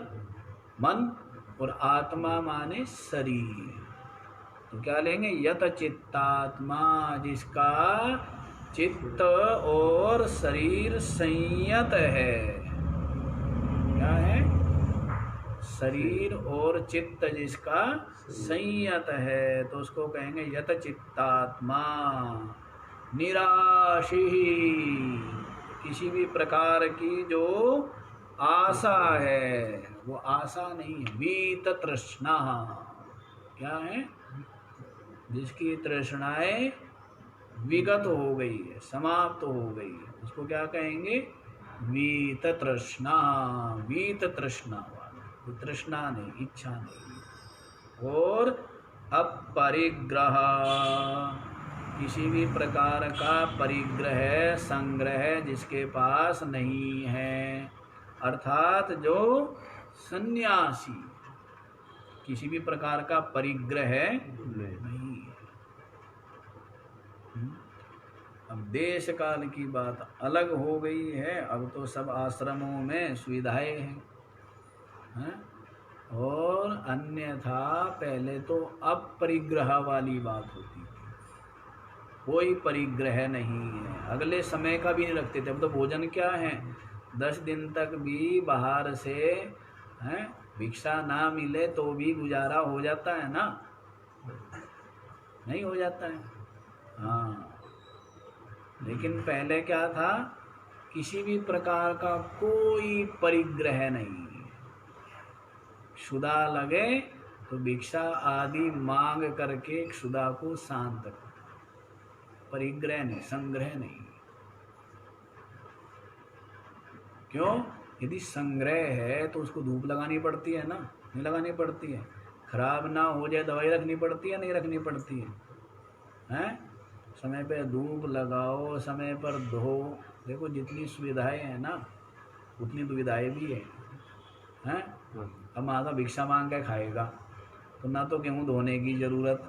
मन, और आत्मा माने शरीर। तो क्या लेंगे? यत चित्तात्मा, जिसका चित्त और शरीर संयत है। क्या है? शरीर और चित्त जिसका संयत है, तो उसको कहेंगे यत चित्तात्मा। निराशी, किसी भी प्रकार की जो आशा है वो आशा नहीं है। वीत तृष्णा, क्या है? जिसकी तृष्णाएं विगत हो गई है, समाप्त हो गई है, उसको क्या कहेंगे? वीत तृष्णा। वीत तृष्णा वाला, तृष्णा नहीं, इच्छा नहीं। और अपरिग्रह, किसी भी प्रकार का परिग्रह, संग्रह जिसके पास नहीं है, अर्थात जो सन्यासी, किसी भी प्रकार का परिग्रह नहीं है। अब देश काल की बात अलग हो गई है, अब तो सब आश्रमों में सुविधाएं हैं, और अन्यथा पहले तो अपरिग्रह वाली बात होती थी, कोई परिग्रह नहीं है, अगले समय का भी नहीं रखते थे। अब तो भोजन क्या है, 10 दिन तक भी बाहर से हैं भिक्षा ना मिले तो भी गुजारा हो जाता है ना, नहीं हो जाता है? हाँ, लेकिन पहले क्या था, किसी भी प्रकार का कोई परिग्रह नहीं। क्षुधा लगे तो भिक्षा आदि मांग करके क्षुधा को शांत कर, परिग्रह नहीं, संग्रह नहीं। क्यों? यदि संग्रह है तो उसको धूप लगानी पड़ती है ना, नहीं लगानी पड़ती है? खराब ना हो जाए दवाई रखनी पड़ती है, नहीं रखनी पड़ती है? हैं? समय पे धूप लगाओ, समय पर धो। देखो जितनी सुविधाएं हैं ना उतनी दुविधाएं भी है, हैं? अब माता भिक्षा मांग के खाएगा तो ना तो गेहूँ धोने की ज़रूरत,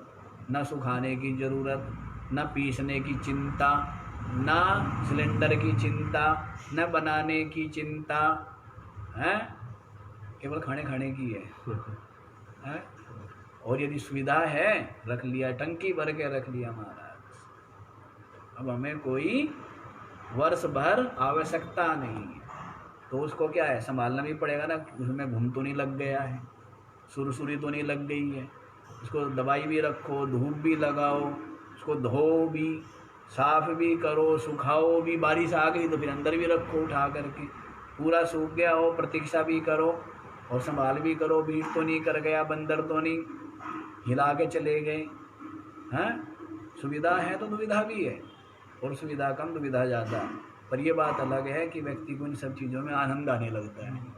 ना सुखाने की ज़रूरत, ना पीसने की चिंता, ना सिलेंडर की चिंता, न बनाने की चिंता, है? केवल खाने खाने की है? और यदि सुविधा है, रख लिया, टंकी भर के रख लिया महाराज। अब हमें कोई वर्ष भर आवश्यकता नहीं है, तो उसको क्या है, संभालना भी पड़ेगा ना। उसमें घुन तो नहीं लग गया है, सुरसुरी तो नहीं लग गई है, उसको दवाई भी रखो, धूप भी लगाओ, उसको धो भी, साफ भी करो, सुखाओ भी। बारिश आ गई तो फिर अंदर भी रखो उठा करके, पूरा सूख गया हो प्रतीक्षा भी करो और संभाल भी करो, बीट तो नहीं कर गया, बंदर तो नहीं हिला के चले गए, हैं? सुविधा है तो दुविधा भी है, और सुविधा कम दुविधा ज़्यादा। पर ये बात अलग है कि व्यक्ति को इन सब चीज़ों में आनंद आने लगता है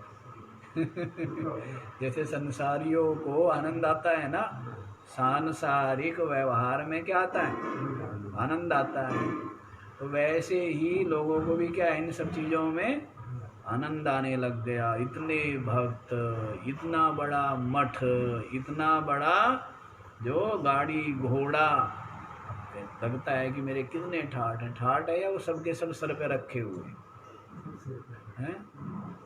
जैसे संसारियों को आनंद आता है ना, सांसारिक व्यवहार में क्या आता है, आनंद आता है, तो वैसे ही लोगों को भी क्या है, इन सब चीज़ों में आनंद आने लग गया। इतने भक्त, इतना बड़ा मठ, इतना बड़ा जो गाड़ी घोड़ा, लगता है कि मेरे कितने ठाट हैं। ठाट है या वो सबके सब सर पे रखे हुए हैं?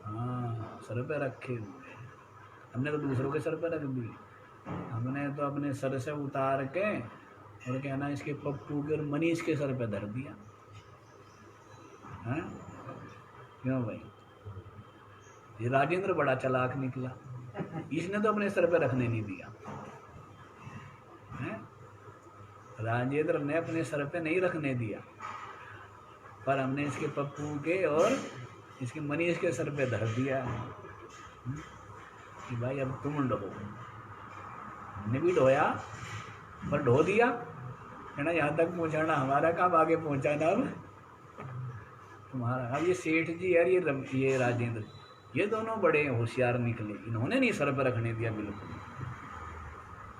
हाँ, सर पे रखे हुए। हमने तो दूसरों के सर पे रख दिए, हमने तो अपने सर से उतार के और क्या ना इसके पप्पू के और मनीष के सर पे धर दिया है। क्यों भाई? ये राजेंद्र बड़ा चालाक निकला, इसने तो अपने सर पे रखने नहीं दिया है। राजेंद्र ने अपने सर पे नहीं रखने दिया, पर हमने इसके पप्पू के और इसके मनीष के सर पे धर दिया है कि भाई अब तुम ढो। हमने भी ढोया, पर ढो दिया, कहना यहाँ तक पहुँचाना हमारा काम, आगे पहुँचाना अब तुम्हारा। अब ये सेठ जी यार, ये राजेंद्र, ये दोनों बड़े होशियार निकले, इन्होंने नहीं सर पर रखने दिया बिल्कुल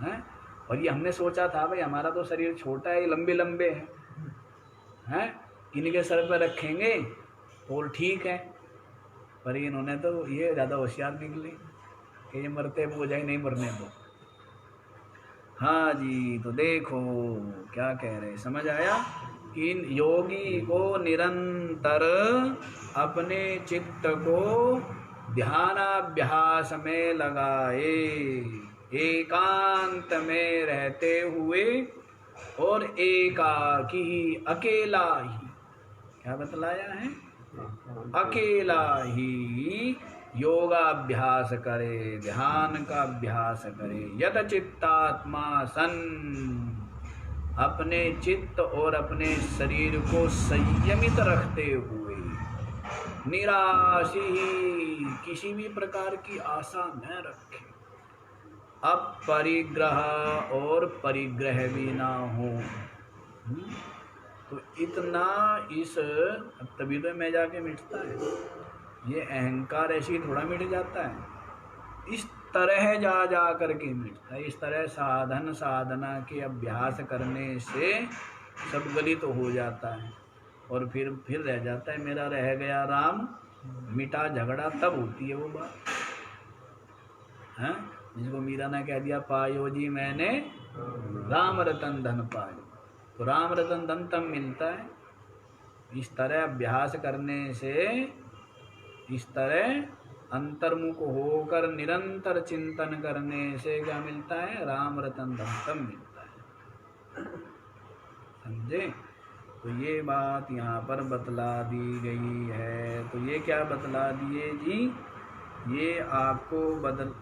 हैं। और ये हमने सोचा था भाई हमारा तो शरीर छोटा है, ये लंबे लंबे हैं, इनके सर पर रखेंगे तो और ठीक है। पर इन्होंने तो ये ज़्यादा होशियार निकले कि ये मरते पूजा ही नहीं मरने दो। हाँ जी, तो देखो क्या कह रहे, समझ आया कि इन योगी को निरंतर अपने चित्त को ध्यानाभ्यास में लगाए, एकांत में रहते हुए और एकाकी ही, अकेला ही, क्या बतलाया है, अकेला ही योगाभ्यास करे, ध्यान का अभ्यास करे। यत चित्तात्मा सन, अपने चित्त और अपने शरीर को संयमित रखते हुए, निराशी, किसी भी प्रकार की आशा न रखे, अपरिग्रह और परिग्रह भी ना हो। तो इतना इस, तभी तो मैं जाके मिटता है ये अहंकार, ऐसे ही थोड़ा मिट जाता है, इस तरह जा करके मिटता है। इस तरह साधन साधना के अभ्यास करने से सब गलित तो हो जाता है और फिर रह जाता है मेरा रह गया राम, मिटा झगड़ा तब होती है वो बात है। जिसको मीरा ने कह दिया पायो जी मैंने राम रतन धन पायो, तो राम रतन धन तब मिलता है। इस तरह अभ्यास करने से, इस तरह अंतर्मुख होकर निरंतर चिंतन करने से क्या मिलता है, राम रतन धन तब मिलता है। समझे? तो ये बात यहाँ पर बतला दी गई है। तो ये क्या बतला दिए जी, ये आपको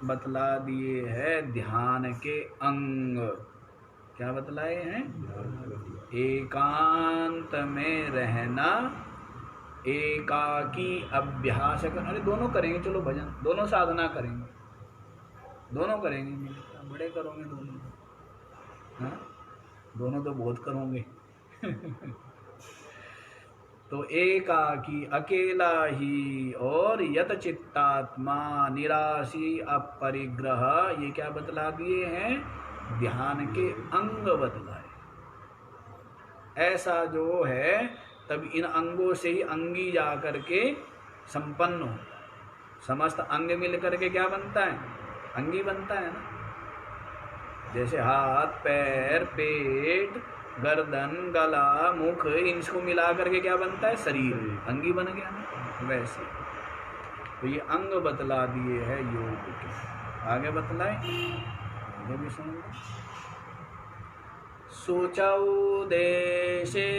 बतला दिए है ध्यान के अंग। क्या बतलाए हैं? एकांत में रहना, एकाकी अभ्यास कर, अरे दोनों करेंगे, चलो भजन दोनों साधना करेंगे, दोनों करेंगे, बड़े करोगे दोनों, हाँ दोनों तो बहुत करोगे तो एकाकी, अकेला ही, और यत चित्तात्मा, निराशी, अपरिग्रह, ये क्या बतला दिए हैं, ध्यान के अंग बतलाए। ऐसा जो है तब इन अंगों से ही अंगी जा करके संपन्न होता है। समस्त अंग मिल करके क्या बनता है, अंगी बनता है ना। जैसे हाथ, पैर, पेट, गर्दन, गला, मुख, इनको मिला करके क्या बनता है, शरीर, अंगी बन गया ना। वैसे तो ये अंग बतला दिए है योग के। आगे बतलाए, आगे भी सुनो। शुचौ देशे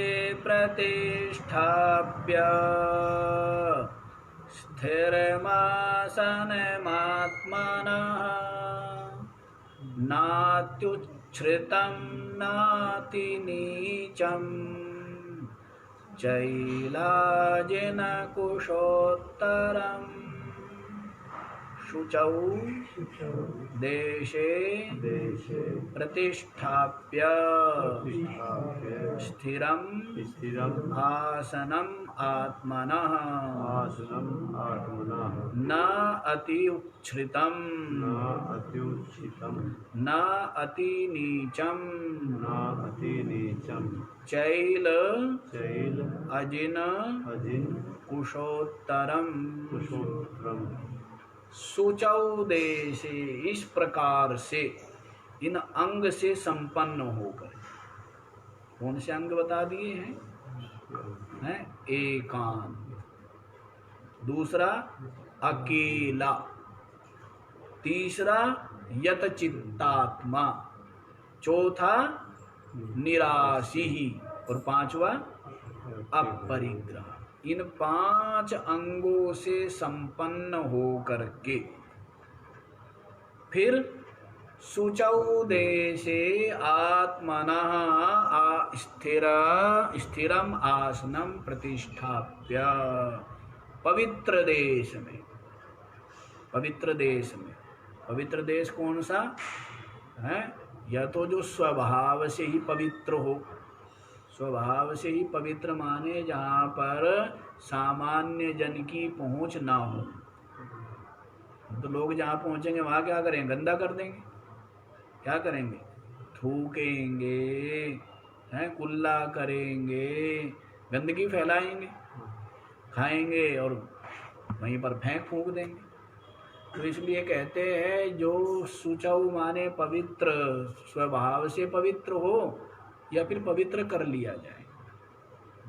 प्रतिष्ठाप्य स्थिरमासनमात्मनः नात्युच्छ्रितं नातिनीचं चैलाजिनकुशोत्तरम्। शुचौ देशे प्रतिष्ठाप्य स्थिरम् आसनम् आत्मनः न अति उच्छ्रितं न अति नीचं चैल अजिन कुशोत्तरम्। शुचौ देशे, इस प्रकार से इन अंग से संपन्न होकर, कौन से अंग बता दिए हैं? एकांत, दूसरा अकेला, तीसरा यत चित्तात्मा, चौथा निराशी और पांचवा अपरिग्रह। इन 5 अंगों से संपन्न हो करके फिर शुचौ देशे आत्मनः स्थिरम आसनम प्रतिष्ठाप्य, पवित्र देश में, पवित्र देश में, पवित्र देश कौन सा है? या तो जो स्वभाव से ही पवित्र हो, स्वभाव से ही पवित्र माने जहाँ पर सामान्य जन की पहुँच ना हो। तो लोग जहाँ पहुँचेंगे वहाँ क्या करेंगे? गंदा कर देंगे। क्या करेंगे? थूकेंगे, हैं, कुल्ला करेंगे, गंदगी फैलाएंगे, खाएंगे और वहीं पर फेंक फूंक देंगे। तो इसलिए कहते हैं जो शुचौ माने पवित्र, स्वभाव से पवित्र हो या फिर पवित्र कर लिया जाए,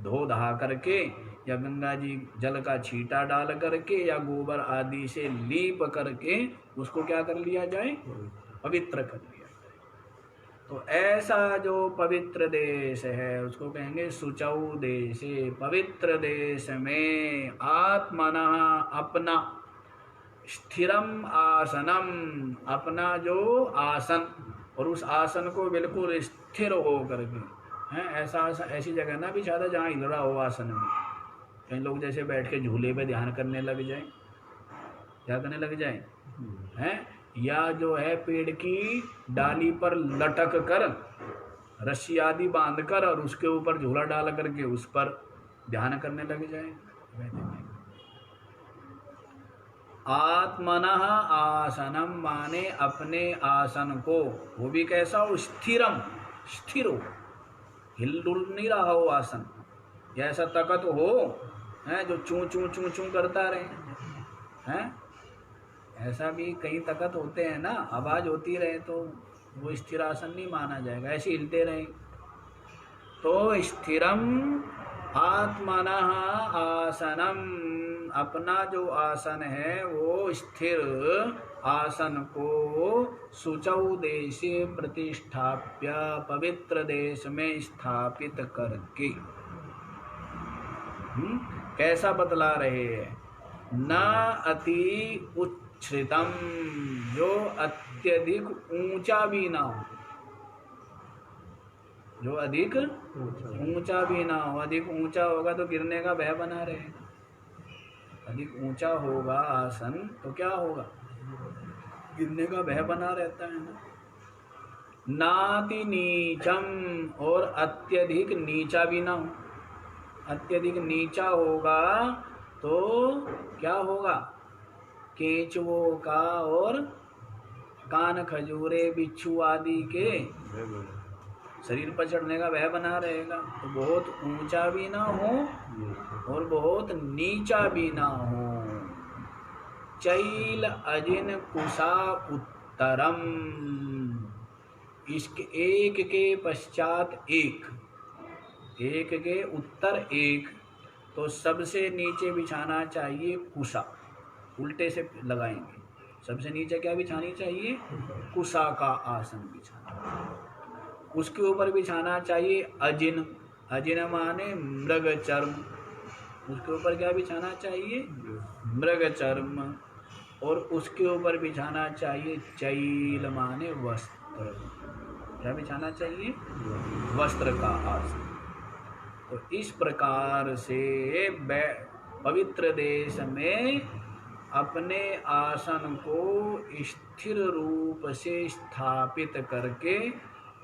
धो धा करके या गंगा जी जल का छींटा डाल करके या गोबर आदि से लीप करके उसको क्या कर लिया जाए? पवित्र कर लिया जाए। तो ऐसा जो पवित्र देश है उसको कहेंगे शुचौ देशे। पवित्र देश में आत्मना अपना, स्थिरम आसनम, अपना जो आसन, और उस आसन को बिल्कुल स्थिर हो करके, हैं, ऐसा ऐसी जगह ना भी ज़्यादा जहाँ हिल रहा हो आसन में। कई लोग जैसे बैठ के झूले पे ध्यान करने लग जाए, क्या करने लग जाए, हैं, या जो है पेड़ की डाली पर लटक कर रस्सी आदि बांध कर और उसके ऊपर झूला डाल करके उस पर ध्यान करने लग जाए। आत्मनः आसनम माने अपने आसन को, वो भी कैसा हो? स्थिरम, स्थिर हो, हिल डुल नहीं रहा हो आसन, या ऐसा तकत हो है जो चूं चूं चूं चूं करता रहे, हैं, ऐसा भी कई तकत होते हैं ना, आवाज होती रहे तो वो स्थिर आसन नहीं माना जाएगा, ऐसे हिलते रहे। तो स्थिरम आत्मनः आसनम, अपना जो आसन है वो स्थिर आसन को शुचौ देशे प्रतिष्ठाप्य, पवित्र देश में स्थापित करके। कैसा बतला रहे हैं? न अति उच्छ्रितम, जो अत्यधिक ऊंचा भी ना हो, जो अधिक ऊंचा भी ना हो। अधिक ऊंचा होगा तो गिरने का भय बना रहेगा। अधिक ऊंचा होगा आसन तो क्या होगा? गिरने का भय बना रहता है ना। नाति नीचम, और अत्यधिक नीचा भी ना हो। अत्यधिक नीचा होगा तो क्या होगा? केंचुओं का और कान खजूरे बिच्छू आदि के शरीर पर चढ़ने का भय बना रहेगा। तो बहुत ऊंचा भी ना हो और बहुत नीचा भी ना हो। चैल अजिन कुशा उत्तरम, इसके एक के पश्चात एक, एक के उत्तर एक, तो सबसे नीचे बिछाना चाहिए कुशा, उल्टे से लगाएंगे। सबसे नीचे क्या बिछानी चाहिए? कुशा का आसन बिछाना। उसके ऊपर बिछाना चाहिए अजिन, अजिन माने मृग चर्म, उसके ऊपर क्या बिछाना चाहिए? मृग चर्म। और उसके ऊपर बिछाना चाहिए चैल माने वस्त्र, क्या बिछाना चाहिए? वस्त्र का आसन। तो इस प्रकार से पवित्र देश में अपने आसन को स्थिर रूप से स्थापित करके,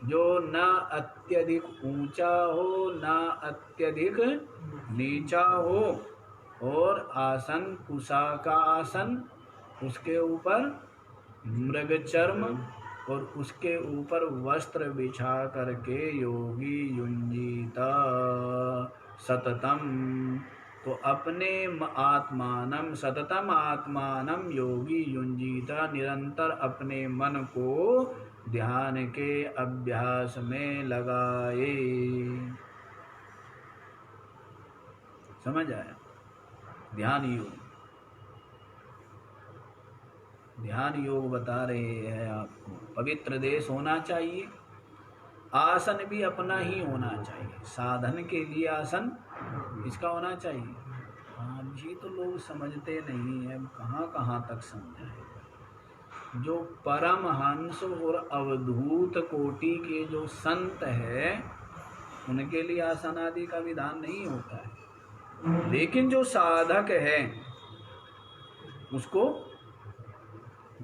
जो न अत्यधिक ऊंचा हो न अत्यधिक नीचा हो, और आसन कुशा का आसन, उसके ऊपर मृग चर्म और उसके ऊपर वस्त्र बिछा करके योगी युंजीता सततम, तो अपने आत्मानम, सततम आत्मानम योगी युंजीता, निरंतर अपने मन को ध्यान के अभ्यास में लगाए। समझ आया? ध्यान योग, ध्यान योग बता रहे हैं आपको। पवित्र देश होना चाहिए, आसन भी अपना ही होना चाहिए। साधन के लिए आसन इसका होना चाहिए। हाँ जी, तो लोग समझते नहीं है, कहाँ कहाँ तक समझाए। जो परमहंस और अवधूत कोटि के जो संत है उनके लिए आसन आदि का विधान नहीं होता है, लेकिन जो साधक है उसको,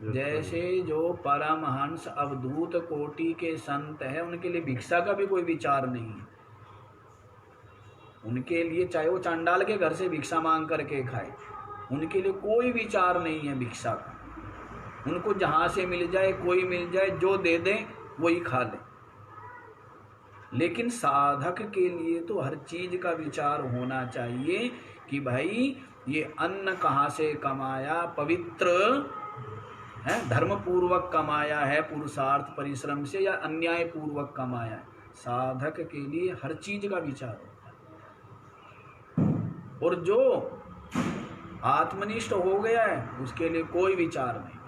जैसे जो परमहंस अवधूत कोटि के संत है उनके लिए भिक्षा का भी कोई विचार नहीं है। उनके लिए चाहे वो चांडाल के घर से भिक्षा मांग करके खाए, उनके लिए कोई विचार नहीं है भिक्षा का। उनको जहाँ से मिल जाए, कोई मिल जाए, जो दे दें वही खा ले। लेकिन साधक के लिए तो हर चीज का विचार होना चाहिए कि भाई ये अन्न कहाँ से कमाया, पवित्र है, धर्म पूर्वक कमाया है, पुरुषार्थ परिश्रम से, या अन्याय पूर्वक कमाया है। साधक के लिए हर चीज का विचार होता है। और जो आत्मनिष्ठ हो गया है उसके लिए कोई विचार नहीं।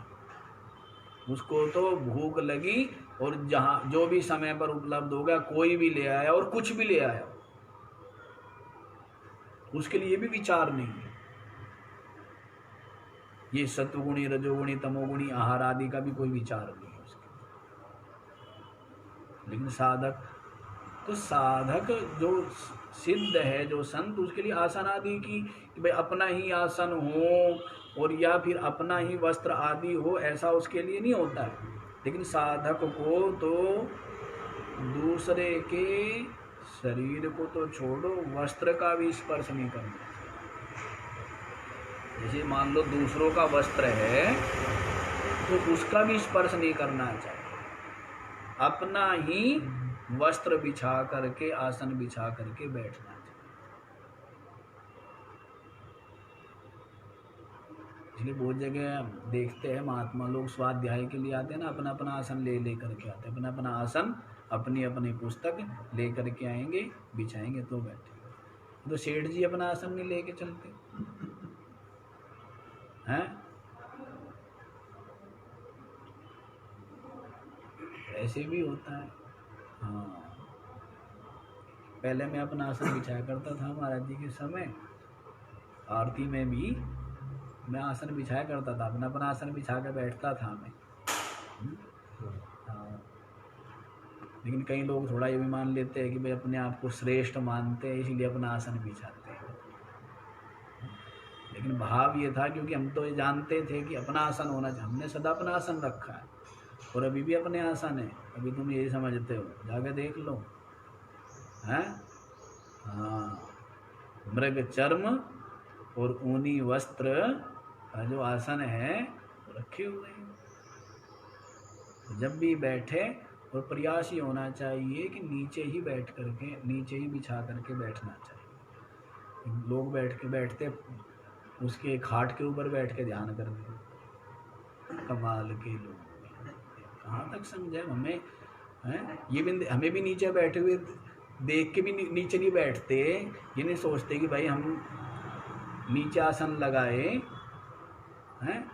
उसको तो भूख लगी और जहाँ जो भी समय पर उपलब्ध हो गया, कोई भी ले आया और कुछ भी ले आया, उसके लिए भी विचार नहीं है। ये सत्वगुणी, रजोगुणी, तमोगुणी आहार आदि का भी कोई विचार नहीं है उसके। लेकिन साधक जो सिद्ध है, जो संत, उसके लिए आसन आदि की भाई अपना ही आसन हो और या फिर अपना ही वस्त्र आदि हो, ऐसा उसके लिए नहीं होता है। लेकिन साधक को तो दूसरे के शरीर को तो छोड़ो, वस्त्र का भी स्पर्श नहीं करना। जैसे मान लो दूसरों का वस्त्र है तो उसका भी स्पर्श नहीं करना चाहिए। अपना ही वस्त्र बिछा करके, आसन बिछा करके बैठना चाहिए। इसलिए बहुत जगह देखते हैं महात्मा लोग स्वाध्याय के लिए आते हैं ना, अपना अपना आसन ले करके आते हैं। अपना अपना आसन, अपनी अपनी पुस्तक ले करके आएंगे, बिछाएंगे तो बैठेंगे। तो सेठ जी अपना आसन नहीं लेके चलते हैं, ऐसे भी होता है। हाँ, पहले मैं अपना आसन बिछाया करता था महाराज जी के समय, आरती में भी मैं आसन बिछाया करता था, अपना अपना आसन बिछा कर बैठता था मैं। हाँ, लेकिन कई लोग थोड़ा ये भी मान लेते हैं कि भाई अपने आप को श्रेष्ठ मानते हैं, इसलिए अपना आसन बिछाते हैं। लेकिन भाव ये था क्योंकि हम तो ये जानते थे कि अपना आसन होना चाहिए, हमने सदा अपना आसन रखा है और अभी भी अपने आसन है। अभी तुम यही समझते हो, जाके देख लो। हैं? हाँ, मृग चर्म और ऊनी वस्त्र का जो आसन है रखे हुए हैं। जब भी बैठे और प्रयास ही होना चाहिए कि नीचे ही बैठ करके, नीचे ही बिछा करके बैठना चाहिए। लोग बैठते उसके खाट के ऊपर बैठ के ध्यान करते, कमाल के लोग। कहाँ तक समझे हमें हैं? ये भी हमें भी नीचे बैठे हुए देख के भी नीचे नहीं बैठते। ये नहीं सोचते कि भाई हम नीचे आसन लगाए हैं,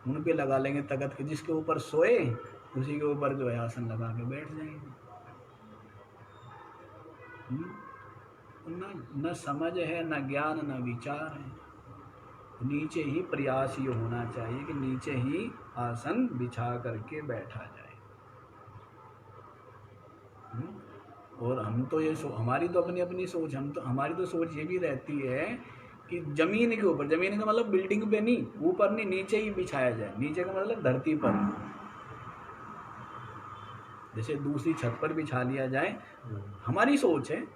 उन पे लगा लेंगे तख्त के, जिसके ऊपर सोए उसी के ऊपर जो है आसन लगा के बैठ जाएंगे। न समझ है, न ज्ञान, न विचार है। नीचे ही प्रयास ये होना चाहिए कि नीचे ही आसन बिछा करके बैठा जाए। और हम तो ये हमारी तो अपनी अपनी सोच, हमारी तो सोच ये भी रहती है कि जमीन के ऊपर, जमीन का मतलब बिल्डिंग पे नहीं, ऊपर नहीं, नीचे ही बिछाया जाए। नीचे का मतलब धरती पर, जैसे दूसरी छत पर बिछा लिया जाए। हमारी सोच है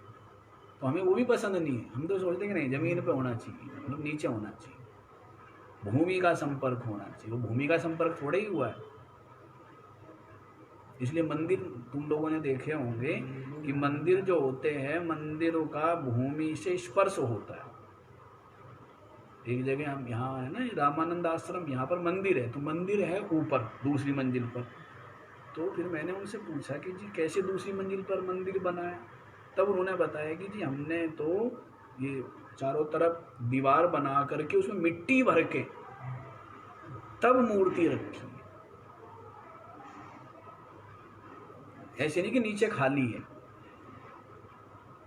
तो हमें वो भी पसंद नहीं है। हम तो सोचते कि नहीं, जमीन पे होना चाहिए, मतलब नीचे होना चाहिए, भूमि का संपर्क होना चाहिए। वो भूमि का संपर्क थोड़ा ही हुआ है। इसलिए मंदिर तुम लोगों ने देखे होंगे कि मंदिर जो होते हैं, मंदिरों का भूमि से स्पर्श होता है। एक जगह हम यहाँ है ना, रामानंद आश्रम, यहाँ पर मंदिर है, तो मंदिर है ऊपर दूसरी मंजिल पर। तो फिर मैंने उनसे पूछा कि जी कैसे दूसरी मंजिल पर मंदिर बना है? तब उन्होंने बताया कि जी हमने तो ये चारों तरफ दीवार बना करके उसमें मिट्टी भर के तब मूर्ति रखी। ऐसे नहीं कि नीचे खाली है।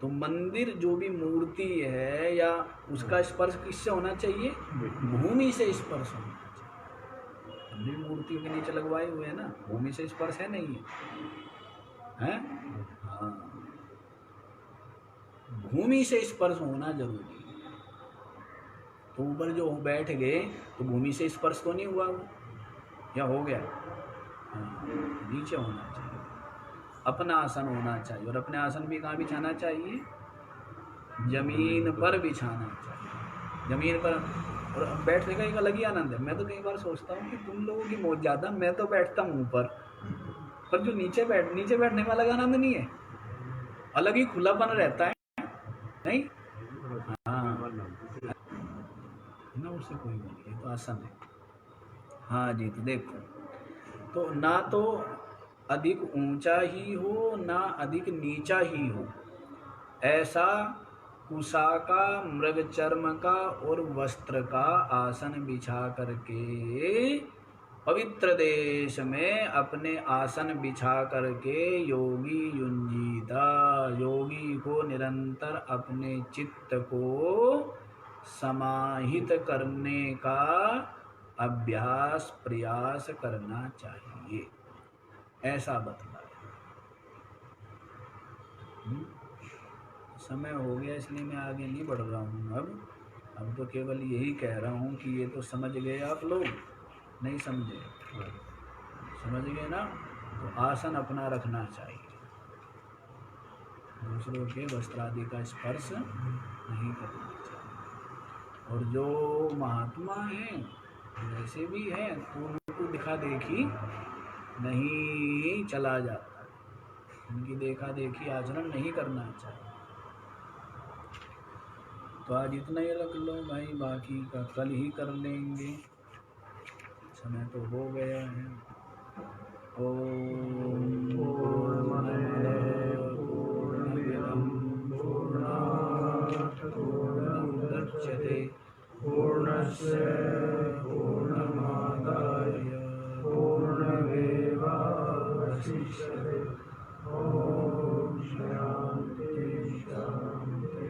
तो मंदिर जो भी मूर्ति है या उसका स्पर्श किससे होना चाहिए? भूमि से स्पर्श होना चाहिए। हम भी मूर्तियों के नीचे लगवाए हुए हैं ना, भूमि से स्पर्श है नहीं है? हाँ, भूमि से स्पर्श होना जरूरी है। तो ऊपर जो बैठ गए तो भूमि से स्पर्श तो नहीं हुआ वो, या हो गया? हाँ, नीचे होना चाहिए, अपना आसन होना चाहिए। और अपने आसन भी कहाँ बिछाना चाहिए? जमीन पर बिछाना चाहिए, जमीन पर। और बैठने का एक अलग ही आनंद है। मैं तो कई बार सोचता हूँ कि तुम लोगों की मौज ज़्यादा, मैं तो बैठता हूँ ऊपर, पर जो नीचे बैठने में अलग आनंद नहीं है, अलग ही खुलापन रहता है, नहीं? हाँ ना, उससे कोई वो नहीं, ये तो आसन है। हाँ जी, तो देखो, तो ना तो अधिक ऊंचा ही हो ना अधिक नीचा ही हो, ऐसा कुशाका मृग चर्म का और वस्त्र का आसन बिछा करके पवित्र देश में अपने आसन बिछा करके योगी युंजीता, योगी को निरंतर अपने चित्त को समाहित करने का अभ्यास प्रयास करना चाहिए, ऐसा बतलाया। समय हो गया इसलिए मैं आगे नहीं बढ़ रहा हूँ। अब तो केवल यही कह रहा हूँ कि ये तो समझ गए आप लोग, नहीं समझे? समझ गए ना? तो आसन अपना रखना चाहिए, दूसरों के वस्त्र आदि का स्पर्श नहीं करना चाहिए। और जो महात्मा हैं वैसे भी हैं तो उनको देखा देखी नहीं चला जाता, उनकी देखा देखी आचरण नहीं करना चाहिए। तो आज इतना ही रख लो भाई, बाकी का कल ही कर लेंगे, समय तो हो गया है। ओम पूर्णमद पूर्णमिदं पूर्णात् पूर्णमुदच्यते पूर्णस्य पूर्णमादाय पूर्णमेवावशिष्यते। ओम शांति शांति।